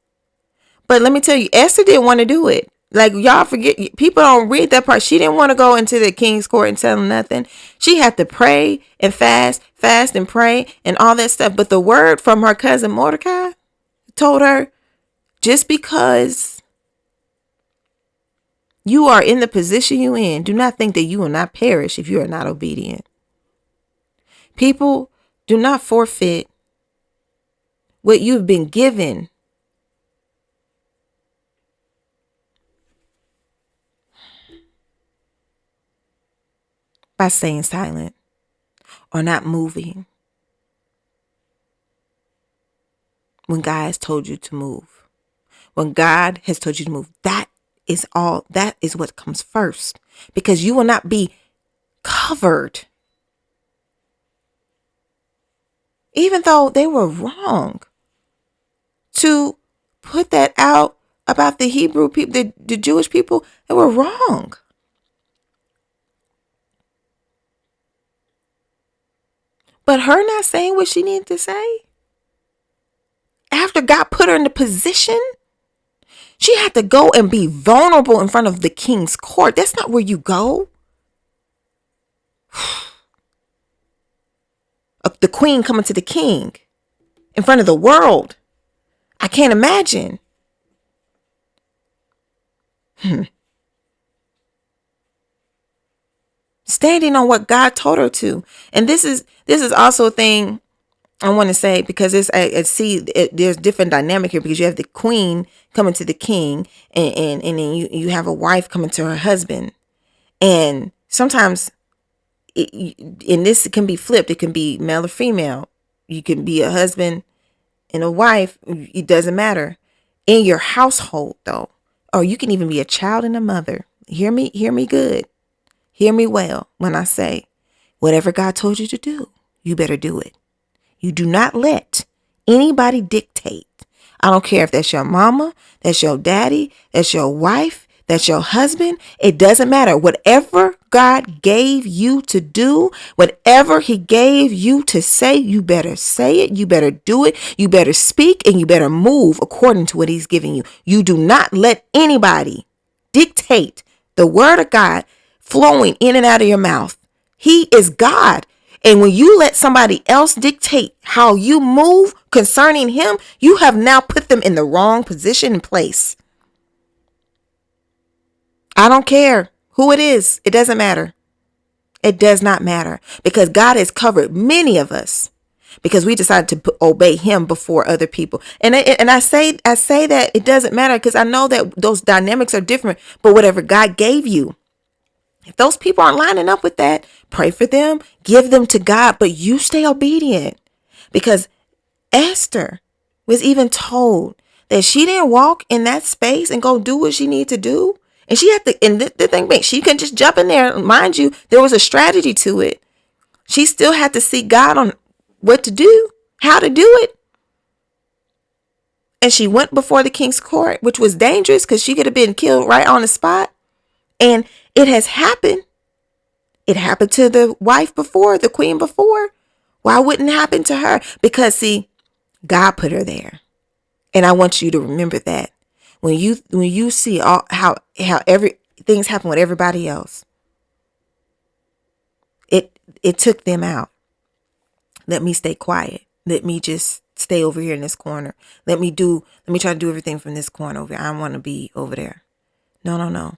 But let me tell you, Esther didn't want to do it. Like, y'all forget, people don't read that part. She didn't want to go into the king's court and tell him nothing. She had to pray and fast and pray and all that stuff. But the word from her cousin Mordecai told her, just because you are in the position you in, do not think that you will not perish if you are not obedient. People, do not forfeit what you've been given by staying silent or not moving when God has told you to move. When God has told you to move, that is what comes first, because you will not be covered. Even though they were wrong to put that out about the Hebrew people, the Jewish people, they were wrong. But her not saying what she needed to say, after God put her in the position, she had to go and be vulnerable in front of the king's court. That's not where you go. The queen coming to the king in front of the world. I can't imagine. Standing on what God told her to. And this is also a thing I want to say, because there's different dynamic here, because you have the queen coming to the king, and then you have a wife coming to her husband. And sometimes and this can be flipped. It can be male or female. You can be a husband and a wife. It doesn't matter. In your household, though, or you can even be a child and a mother. Hear me good. Hear me well when I say, whatever God told you to do, you better do it. You do not let anybody dictate. I don't care if that's your mama, that's your daddy, that's your wife, that's your husband. It doesn't matter. Whatever God gave you to do, whatever he gave you to say, you better say it. You better do it. You better speak, and you better move according to what he's giving you. You do not let anybody dictate the word of God flowing in and out of your mouth. He is God. And when you let somebody else dictate how you move concerning him, you have now put them in the wrong position and place. I don't care who it is. It doesn't matter. It does not matter, because God has covered many of us because we decided to obey him before other people. And I say that it doesn't matter, because I know that those dynamics are different. But whatever God gave you, if those people aren't lining up with that, pray for them, give them to God, but you stay obedient. Because Esther was even told that she didn't walk in that space and go do what she needed to do. And she had to, and the thing, she couldn't just jump in there. Mind you, there was a strategy to it. She still had to seek God on what to do, how to do it. And she went before the king's court, which was dangerous because she could have been killed right on the spot. And it has happened. It happened to the wife before, the queen before. Why wouldn't it happen to her? Because, see, God put her there. And I want you to remember that. When you see how things happen with everybody else, it took them out. Let me stay quiet. Let me just stay over here in this corner. Let me try to do everything from this corner over here. I want to be over there. No.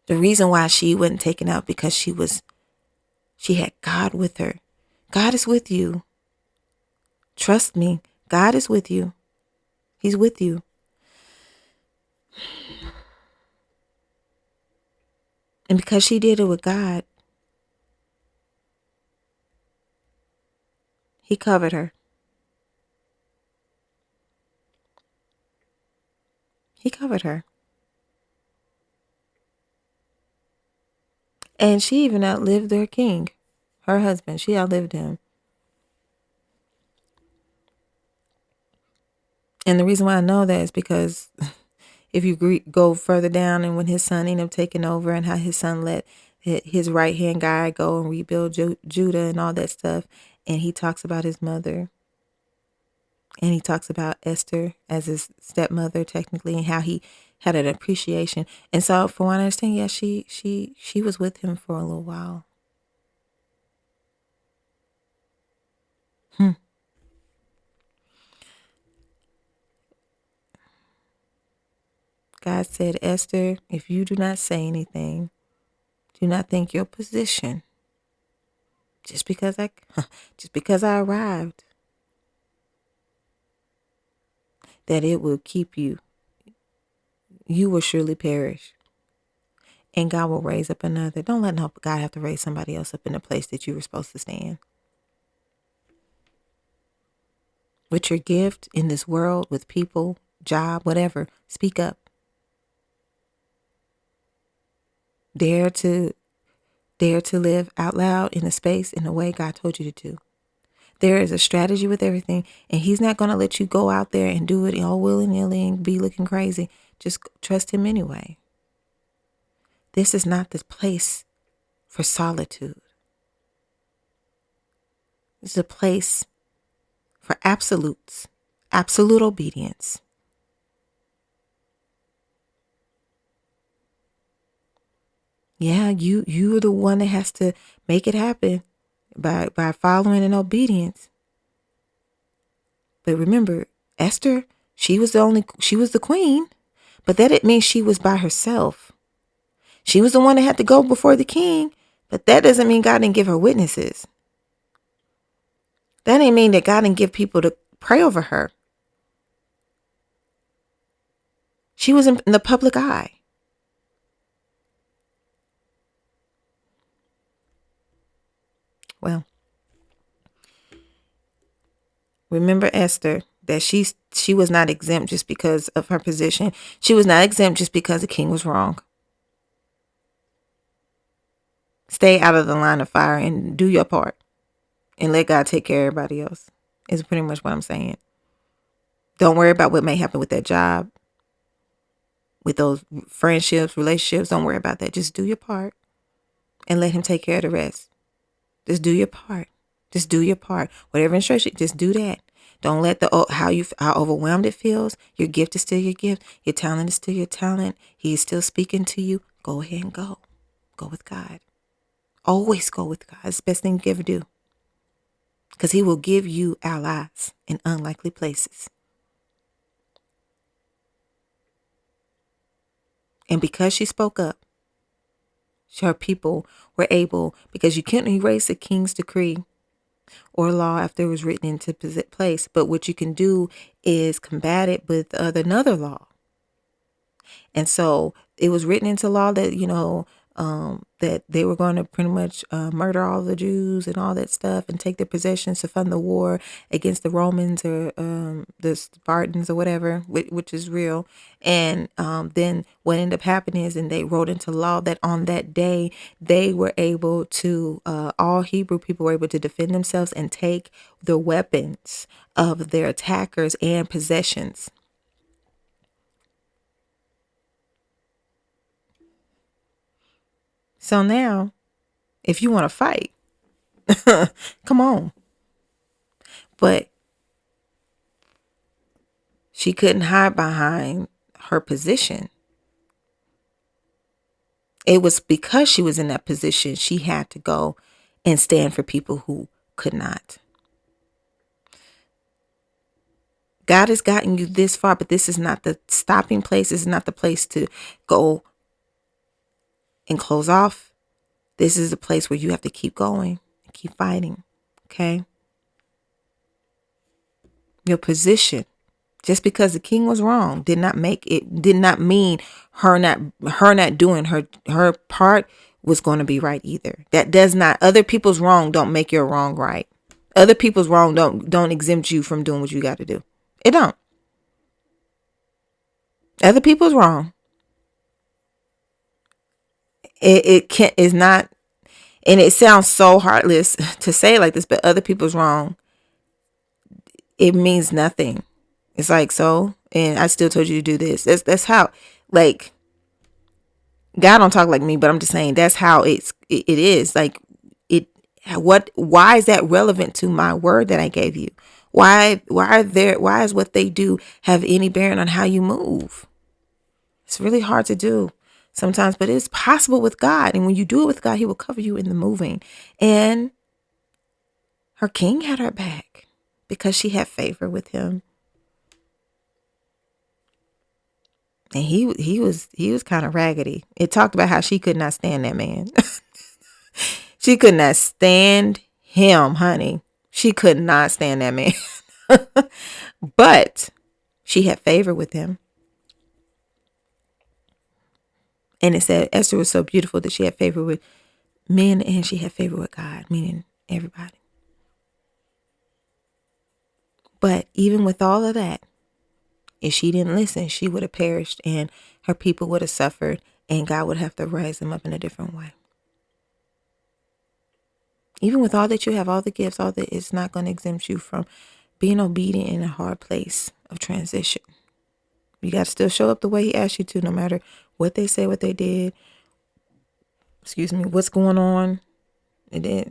The reason why she wasn't taken out, because she had God with her. God is with you. Trust me. God is with you. He's with you. And because she did it with God, he covered her. He covered her. And she even outlived their king, her husband. She outlived him. And the reason why I know that is because if you go further down, and when his son ended up taking over, and how his son let his right-hand guy go and rebuild Judah and all that stuff. And he talks about his mother. And he talks about Esther as his stepmother, technically, and how he had an appreciation. And so from what I understand, yeah, she was with him for a little while. God said, Esther, if you do not say anything, do not think your position, just because I arrived, that it will keep you. You will surely perish. And God will raise up another. Don't let God have to raise somebody else up in the place that you were supposed to stand. With your gift in this world, with people, job, whatever, speak up. Dare to live out loud in a space in the way God told you to do. There is a strategy with everything, and he's not going to let you go out there and do it all willy-nilly and be looking crazy. Just trust him anyway. This is not the place for solitude. This is a place for absolutes, absolute obedience. Yeah, you're the one that has to make it happen by following in obedience. But remember, Esther, she was the queen, but that didn't mean she was by herself. She was the one that had to go before the king, but that doesn't mean God didn't give her witnesses. That didn't mean that God didn't give people to pray over her. She was in the public eye. Well, remember Esther, that she was not exempt just because of her position. She was not exempt just because the king was wrong. Stay out of the line of fire and do your part. And let God take care of everybody else. Is pretty much what I'm saying. Don't worry about what may happen with that job, with those friendships, relationships. Don't worry about that. Just do your part and let him take care of the rest. Just do your part. Just do your part. Whatever instruction, just do that. Don't let how overwhelmed it feels. Your gift is still your gift. Your talent is still your talent. He is still speaking to you. Go ahead and go. Go with God. Always go with God. It's the best thing you can ever do. Because he will give you allies in unlikely places. And because she spoke up, her people were able, because you can't erase a king's decree or law after it was written into place. But what you can do is combat it with another law. And so it was written into law that, that they were going to pretty much murder all the Jews and all that stuff and take their possessions to fund the war against the Romans or the Spartans or whatever, which is real. And then what ended up happening is, and they wrote into law that on that day, they were able to, all Hebrew people were able to defend themselves and take the weapons of their attackers and possessions. So now, if you want to fight, come on. But she couldn't hide behind her position. It was because she was in that position, she had to go and stand for people who could not. God has gotten you this far, but this is not the stopping place. This is not the place to go and close off. This is a place where you have to keep going and keep fighting. Okay? Your position, just because the king was wrong, did not mean her not doing her part was going to be right either. That does not, other people's wrong don't make your wrong right. Other people's wrong don't exempt you from doing what you got to do. It don't. Other people's wrong. It is not, and it sounds so heartless to say it like this, but other people's wrong, it means nothing. It's like, so, and I still told you to do this. That's how, like, God don't talk like me, but I'm just saying that's how it is. Like, why is that relevant to my word that I gave you? Why is what they do have any bearing on how you move? It's really hard to do sometimes, but it's possible with God. And when you do it with God, he will cover you in the moving. And her king had her back because she had favor with him. And he was kind of raggedy. It talked about how she could not stand that man. She could not stand him, honey. She could not stand that man. But she had favor with him. And it said Esther was so beautiful that she had favor with men and she had favor with God, meaning everybody. But even with all of that, if she didn't listen, she would have perished and her people would have suffered and God would have to rise them up in a different way. Even with all that you have, all the gifts, all that, it's not going to exempt you from being obedient in a hard place of transition. You got to still show up the way he asked you to, no matter what they say, what they did. Excuse me, what's going on. And then,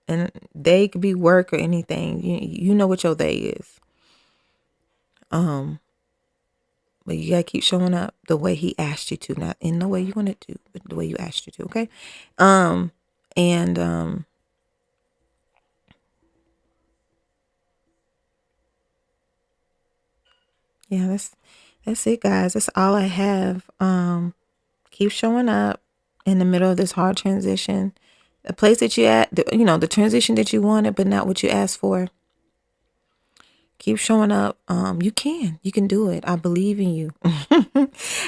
and they could be work or anything. You know what your they is. But you gotta keep showing up the way he asked you to, not in the way you wanted to, but the way you asked you to. Okay. Yeah, that's it, guys. That's all I have. Keep showing up in the middle of this hard transition. The place that you at, the transition that you wanted, but not what you asked for. Keep showing up. You can do it. I believe in you.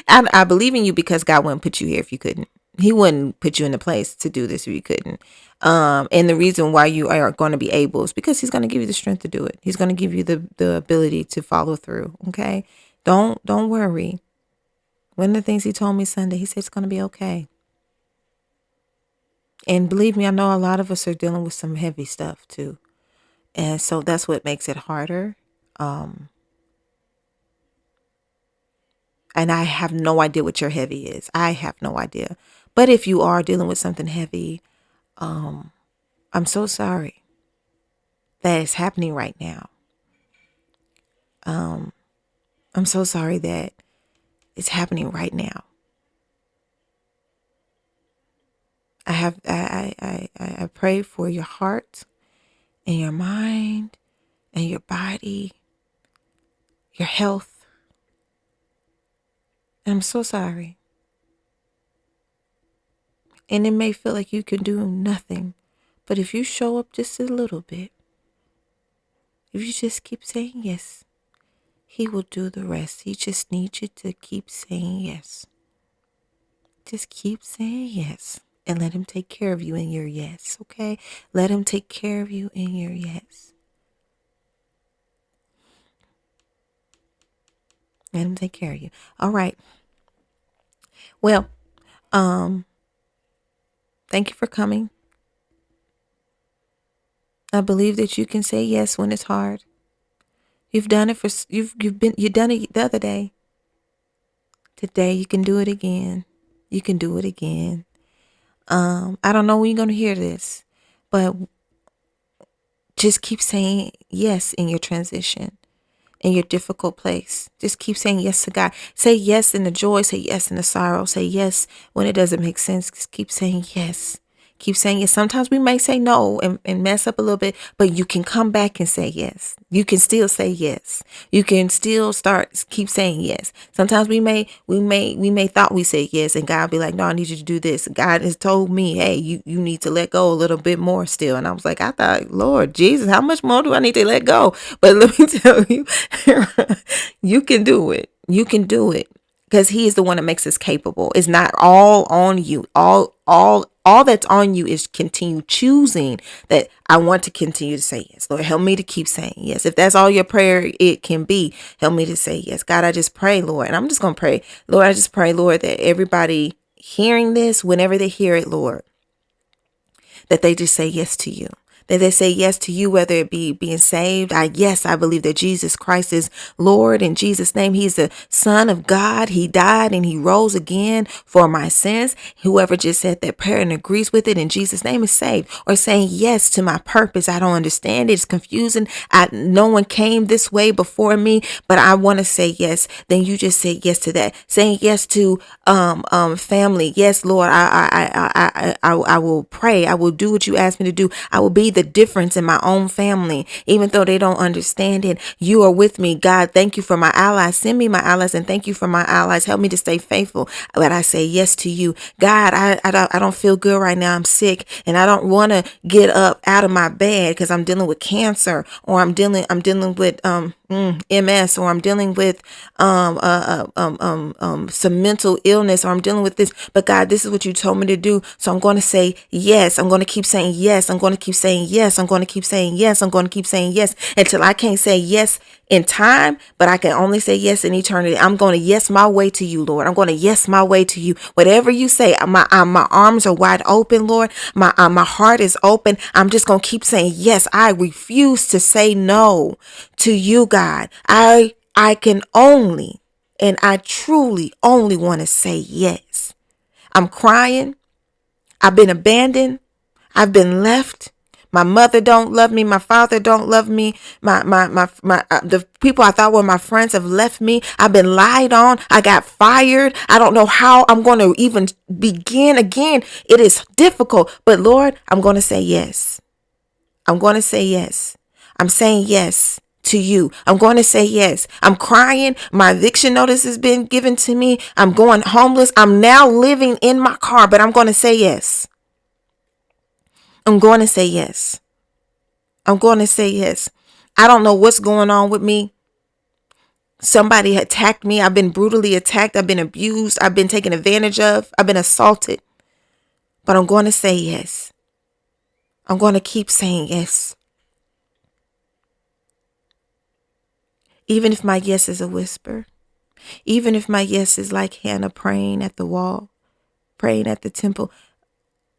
I believe in you because God wouldn't put you here if you couldn't. He wouldn't put you in a place to do this if you couldn't. And the reason why you are going to be able is because he's going to give you the strength to do it. He's going to give you the ability to follow through. Okay. Don't worry. One of the things he told me Sunday, he said it's going to be okay. And believe me, I know a lot of us are dealing with some heavy stuff too. And so that's what makes it harder. And I have no idea what your heavy is. I have no idea. But if you are dealing with something heavy, I'm so sorry that it's happening right now. I'm so sorry that it's happening right now. I pray for your heart and your mind and your body, your health. I'm so sorry. And it may feel like you can do nothing, but if you show up just a little bit, if you just keep saying yes, he will do the rest. He just needs you to keep saying yes. Just keep saying yes and let him take care of you in your yes, okay? Let him take care of you in your yes. Let him take care of you. All right. Well, thank you for coming. I believe that you can say yes when it's hard. You've done it you done it the other day. Today you can do it again. You can do it again. I don't know when you're going to hear this, but just keep saying yes in your transition, in your difficult place. Just keep saying yes to God. Say yes in the joy. Say yes in the sorrow. Say yes when it doesn't make sense. Just keep saying yes. Keep saying yes. Sometimes we may say no and mess up a little bit, but you can come back and say yes. You can still say yes. You can still keep saying yes. Sometimes we may thought we said yes and God be like, no, I need you to do this. God has told me, hey, you need to let go a little bit more still. And I was like, I thought, Lord Jesus, how much more do I need to let go? But let me tell you, you can do it. You can do it. Because he is the one that makes us capable. It's not all on you. All that's on you is continue choosing that I want to continue to say yes. Lord, help me to keep saying yes. If that's all your prayer it can be, help me to say yes. God, I just pray, Lord. And I'm just going to pray. Lord, I just pray, Lord, that everybody hearing this, whenever they hear it, Lord, that they just say yes to you. that they say yes to you, whether it be being saved. I believe that Jesus Christ is Lord. In Jesus' name, he's the Son of God. He died and he rose again for my sins. Whoever just said that prayer and agrees with it in Jesus' name is saved. Or saying yes to my purpose. I don't understand. It's confusing. No one came this way before me, but I want to say yes. Then you just say yes to that. Saying yes to family. Yes, Lord, I will pray. I will do what you ask me to do. I will be the difference in my own family, even though they don't understand it. You are with me, God. Thank you for my allies. Send me my allies, and thank you for my allies. Help me to stay faithful. But I say yes to you, God. I don't feel good right now. I'm sick, and I don't want to get up out of my bed because I'm dealing with cancer, or I'm dealing with MS, or I'm dealing with some mental illness, or I'm dealing with this. But God, this is what you told me to do. So I'm going to say yes. I'm going to keep saying yes. I'm going to keep saying yes. I'm going to keep saying yes. I'm going to keep saying yes until I can't say yes in time, but I can only say yes in eternity. I'm going to yes my way to you, Lord. I'm going to yes my way to you. Whatever you say, my arms are wide open, Lord. My heart is open. I'm just going to keep saying yes. I refuse to say no to you, God. I can only, and I truly only want to say yes. I'm crying. I've been abandoned. I've been left. My mother don't love me. My father don't love me. The people I thought were my friends have left me. I've been lied on. I got fired. I don't know how I'm going to even begin again. It is difficult, but Lord, I'm going to say yes. I'm going to say yes. I'm saying yes to you. I'm going to say yes. I'm crying. My eviction notice has been given to me. I'm going homeless. I'm now living in my car, but I'm going to say yes. I'm going to say yes. I'm going to say yes. I don't know what's going on with me. Somebody attacked me. I've been brutally attacked. I've been abused. I've been taken advantage of. I've been assaulted. But I'm going to say yes. I'm going to keep saying yes. Even if my yes is a whisper. Even if my yes is like Hannah praying at the wall, praying at the temple.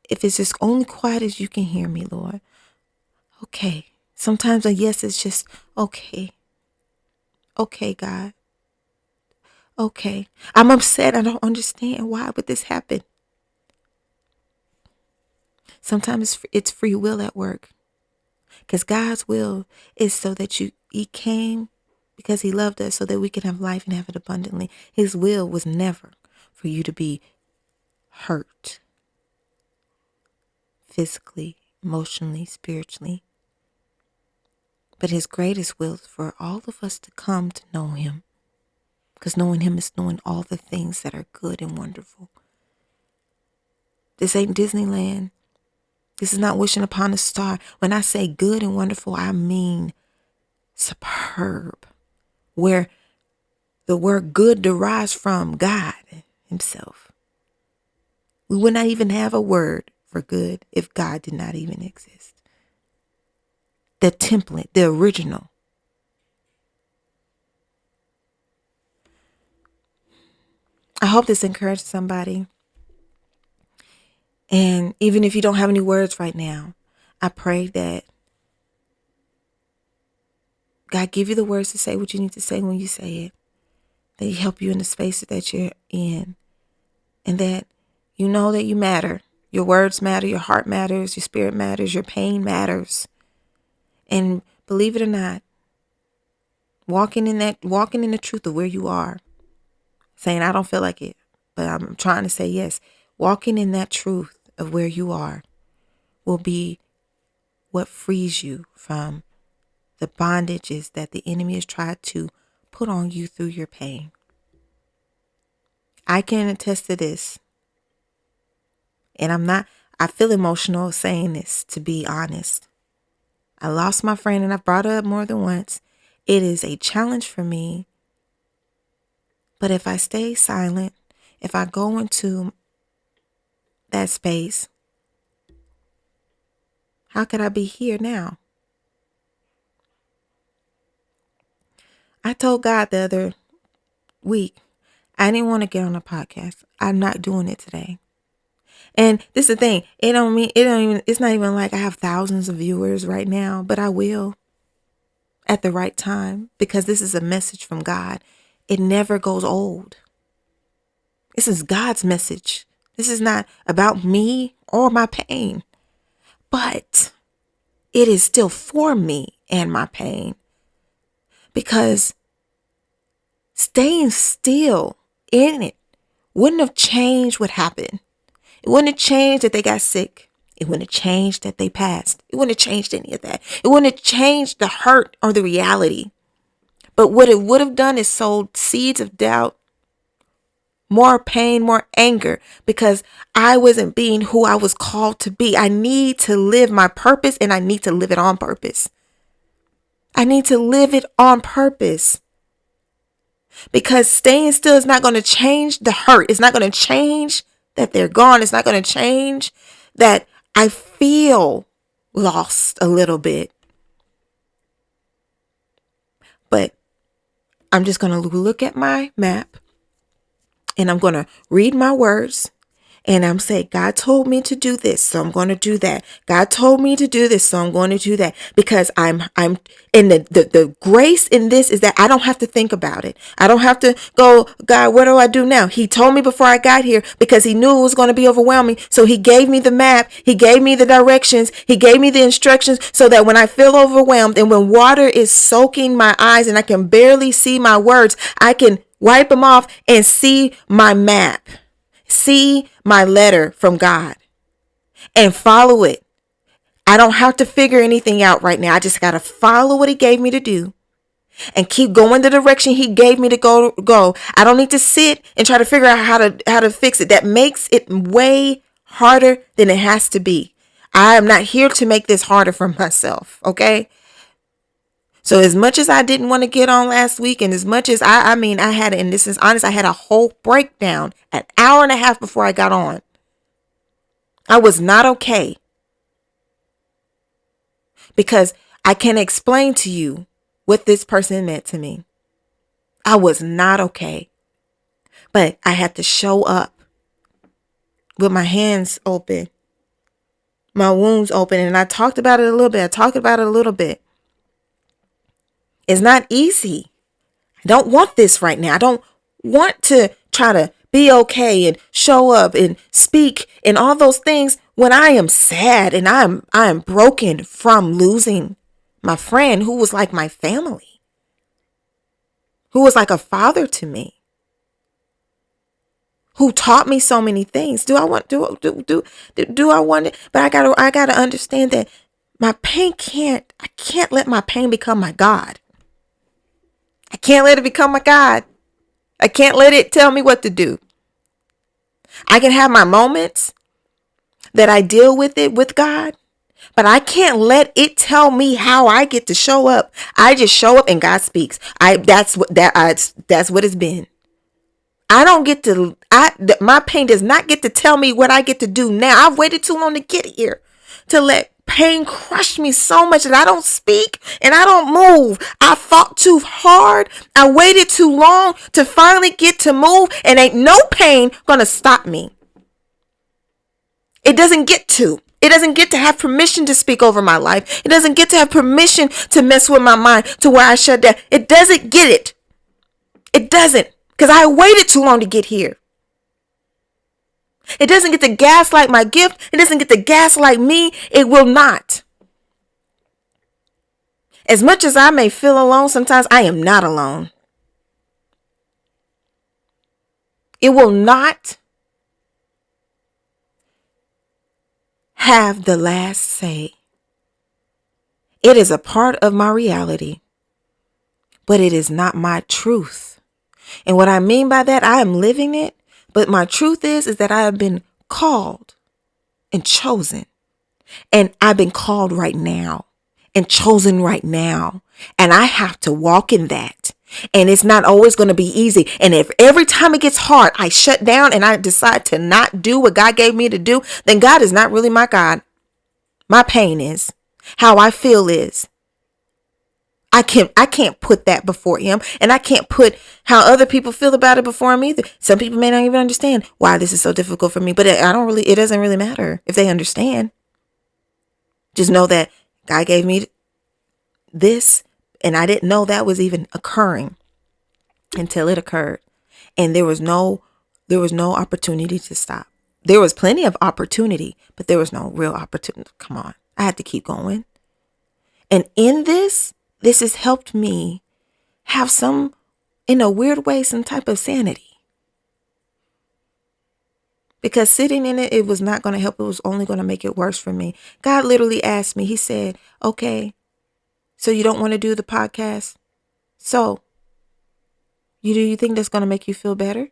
If it's just only quiet as you can hear me, Lord. Okay. Sometimes a yes is just okay. Okay, God. Okay. I'm upset. I don't understand why would this happen. Sometimes it's free will at work. Because God's will is so that He came because He loved us so that we can have life and have it abundantly. His will was never for you to be hurt physically, emotionally, spiritually. But His greatest will is for all of us to come to know Him. Because knowing Him is knowing all the things that are good and wonderful. This ain't Disneyland. This is not wishing upon a star. When I say good and wonderful, I mean superb. Where the word good derives from God Himself. We would not even have a word for good if God did not even exist. The template, the original. I hope this encouraged somebody. And even if you don't have any words right now, I pray that God give you the words to say what you need to say when you say it. That He help you in the space that you're in. And that you know that you matter. Your words matter, your heart matters, your spirit matters, your pain matters. And believe it or not, walking in the truth of where you are, saying I don't feel like it, but I'm trying to say yes. Walking in that truth of where you are will be what frees you from the bondages that the enemy has tried to put on you through your pain. I can attest to this. And I feel emotional saying this, to be honest. I lost my friend and I brought her up more than once. It is a challenge for me. But if I stay silent, if I go into that space, how could I be here now? I told God the other week, I didn't want to get on a podcast. I'm not doing it today. And this is the thing. It's not even like I have thousands of viewers right now, but I will at the right time, because this is a message from God. It never goes old. This is God's message. This is not about me or my pain, but it is still for me and my pain, because staying still in it wouldn't have changed what happened. It wouldn't have changed that they got sick. It wouldn't have changed that they passed. It wouldn't have changed any of that. It wouldn't have changed the hurt or the reality. But what it would have done is sowed seeds of doubt, more pain, more anger, because I wasn't being who I was called to be. I need to live my purpose, and I need to live it on purpose. I need to live it on purpose. Because staying still is not going to change the hurt. It's not going to change that they're gone. It's not going to change that I feel lost a little bit. But I'm just going to look at my map, and I'm going to read my words, and I'm saying, God told me to do this, so I'm going to do that. God told me to do this, so I'm going to do that. Because I'm in the grace in this is that I don't have to think about it. I don't have to go, God, what do I do now? He told me before I got here, because he knew it was going to be overwhelming. So he gave me the map. He gave me the directions. He gave me the instructions, so that when I feel overwhelmed and when water is soaking my eyes and I can barely see my words, I can wipe them off and see my map. See my letter from God and follow it. I don't have to figure anything out right now. I just got to follow what he gave me to do and keep going the direction he gave me to go. I don't need to sit and try to figure out how to fix it. That makes it way harder than it has to be. I am not here to make this harder for myself. Okay. So as much as I didn't want to get on last week, and as much as I had, and this is honest, I had a whole breakdown an hour and a half before I got on. I was not okay, because I can't explain to you what this person meant to me. I was not okay, but I had to show up with my hands open, my wounds open. And I talked about it a little bit. It's not easy. I don't want this right now. I don't want to try to be okay and show up and speak and all those things when I am sad and I am broken from losing my friend who was like my family, who was like a father to me, who taught me so many things. Do I want it? But I gotta understand that my pain I can't let my pain become my God. I can't let it become my God. I can't let it tell me what to do. I can have my moments that I deal with it with God, but I can't let it tell me how I get to show up. I just show up and God speaks. That's what it's been. I don't get to, my pain does not get to tell me what I get to do now. I've waited too long to get here, to let pain crush me so much that I don't speak and I don't move. I fought too hard. I waited too long to finally get to move, and ain't no pain gonna stop me. It doesn't get to. It doesn't get to have permission to speak over my life. It doesn't get to have permission to mess with my mind to where I shut down. It doesn't get it. It doesn't, because I waited too long to get here. It doesn't get to gaslight my gift. It doesn't get to gaslight me. It will not. As much as I may feel alone, sometimes I am not alone. It will not have the last say. It is a part of my reality, but it is not my truth. And what I mean by that, I am living it. But my truth is that I have been called and chosen. And I've been called right now and chosen right now. And I have to walk in that. And it's not always going to be easy. And if every time it gets hard, I shut down and I decide to not do what God gave me to do, then God is not really my God. My pain is. How I feel is. I can't put that before him, and I can't put how other people feel about it before him either. Some people may not even understand why this is so difficult for me, but it doesn't really matter if they understand. Just know that God gave me this, and I didn't know that was even occurring until it occurred. And there was no opportunity to stop. There was plenty of opportunity, but there was no real opportunity. Come on. I had to keep going. And in this has helped me have some, in a weird way, some type of sanity. Because sitting in it, it was not going to help. It was only going to make it worse for me. God literally asked me, he said, okay, so you don't want to do the podcast? So, do you think that's going to make you feel better?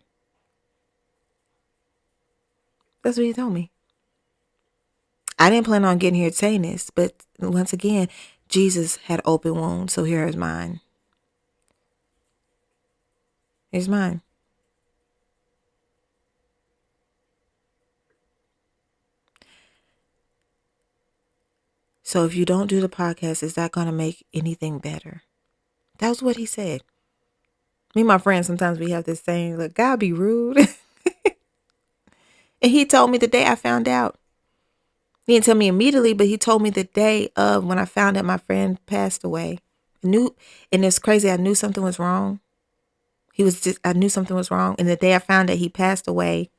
That's what he told me. I didn't plan on getting here saying this, but once again, Jesus had open wounds, so here is mine. Here's mine. So if you don't do the podcast, is that going to make anything better? That was what he said. Me and my friends, sometimes we have this saying, look, God be rude. And he told me the day I found out. He didn't tell me immediately, but he told me the day of when I found out my friend passed away. And it's crazy. I knew something was wrong. I knew something was wrong. And the day I found out he passed away,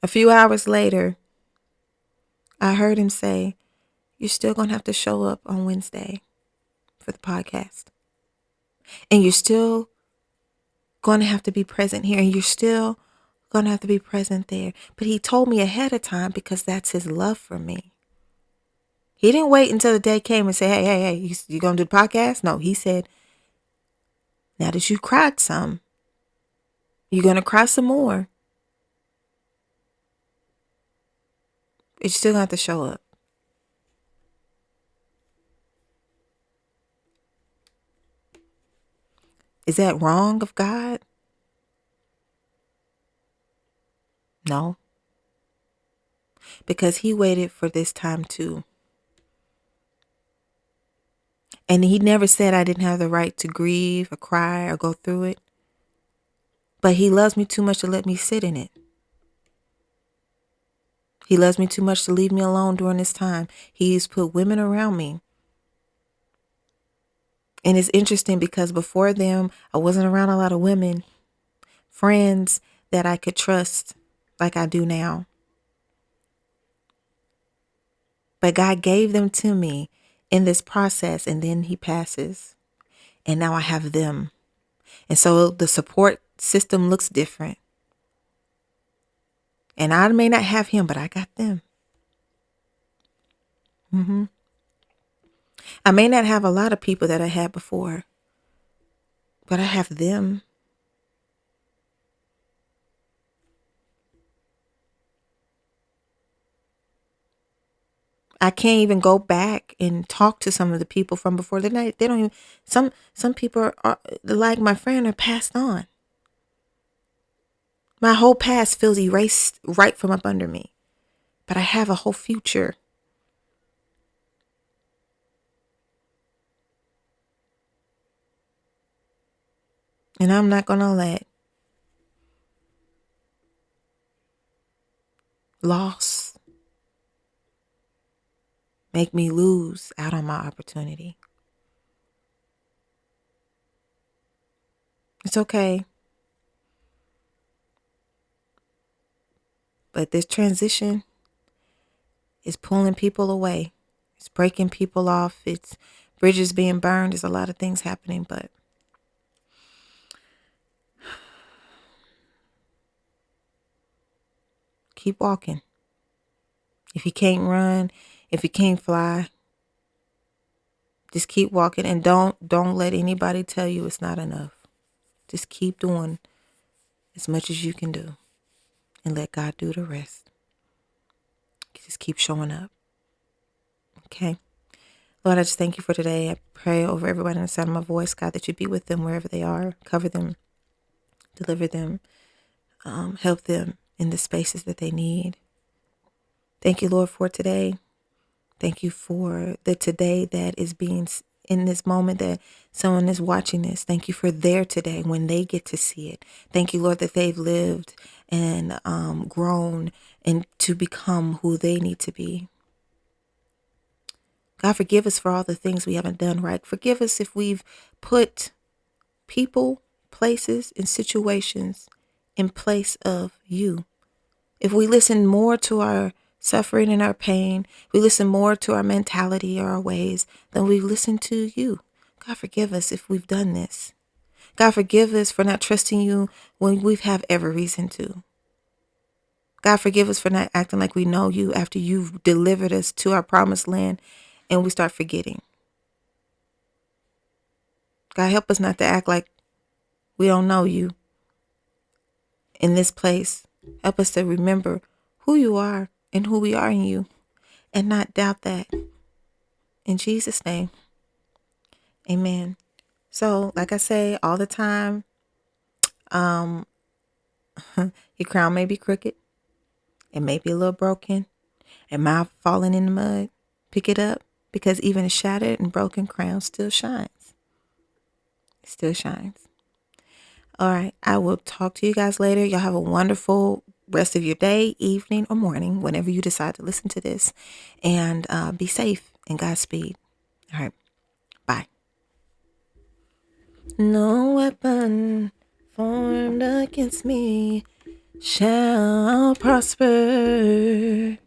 a few hours later, I heard him say, you're still going to have to show up on Wednesday for the podcast. And you're still going to have to be present here. And you're still going to have to be present there. But he told me ahead of time because that's his love for me. He didn't wait until the day came and say, hey, you going to do the podcast? No, he said, now that you cried some, you're going to cry some more. You're still going to have to show up. Is that wrong of God? No. Because he waited for this time too. And he never said I didn't have the right to grieve or cry or go through it. But he loves me too much to let me sit in it. He loves me too much to leave me alone during this time. He's put women around me. And it's interesting because before them, I wasn't around a lot of women, friends that I could trust like I do now. But God gave them to me in this process, and then he passes. And now I have them. And so the support system looks different. And I may not have him, but I got them. I may not have a lot of people that I had before, but I have them. I can't even go back and talk to some of the people from before. They don't even, some people are like my friend are passed on. My whole past feels erased right from up under me, but I have a whole future. And I'm not going to let loss make me lose out on my opportunity. It's okay. But this transition is pulling people away. It's breaking people off. It's bridges being burned. There's a lot of things happening, but keep walking. If you can't run, if you can't fly, just keep walking, and don't let anybody tell you it's not enough. Just keep doing as much as you can do and let God do the rest. Just keep showing up. Okay. Lord, I just thank you for today. I pray over everybody in the sound of my voice, God, that you be with them wherever they are. Cover them, deliver them, help them in the spaces that they need. Thank you, Lord, for today. Thank you for the today that is being in this moment that someone is watching this. Thank you for their today when they get to see it. Thank you, Lord, that they've lived and grown and to become who they need to be. God, forgive us for all the things we haven't done right. Forgive us if we've put people, places, and situations in place of you. If we listen more to our suffering and our pain, we listen more to our mentality or our ways than we listen to you. God, forgive us if we've done this. God, forgive us for not trusting you when we have every reason to. God, forgive us for not acting like we know you after you've delivered us to our promised land and we start forgetting. God, help us not to act like we don't know you in this place. Help us to remember who you are and who we are in you and not doubt that. In Jesus' name, amen. So, like I say all the time, your crown may be crooked. It may be a little broken. It might have fallen in the mud. Pick it up because even a shattered and broken crown still shines. It still shines. All right. I will talk to you guys later. Y'all have a wonderful rest of your day, evening, or morning, whenever you decide to listen to this. And be safe and Godspeed. All right. Bye. No weapon formed against me shall prosper.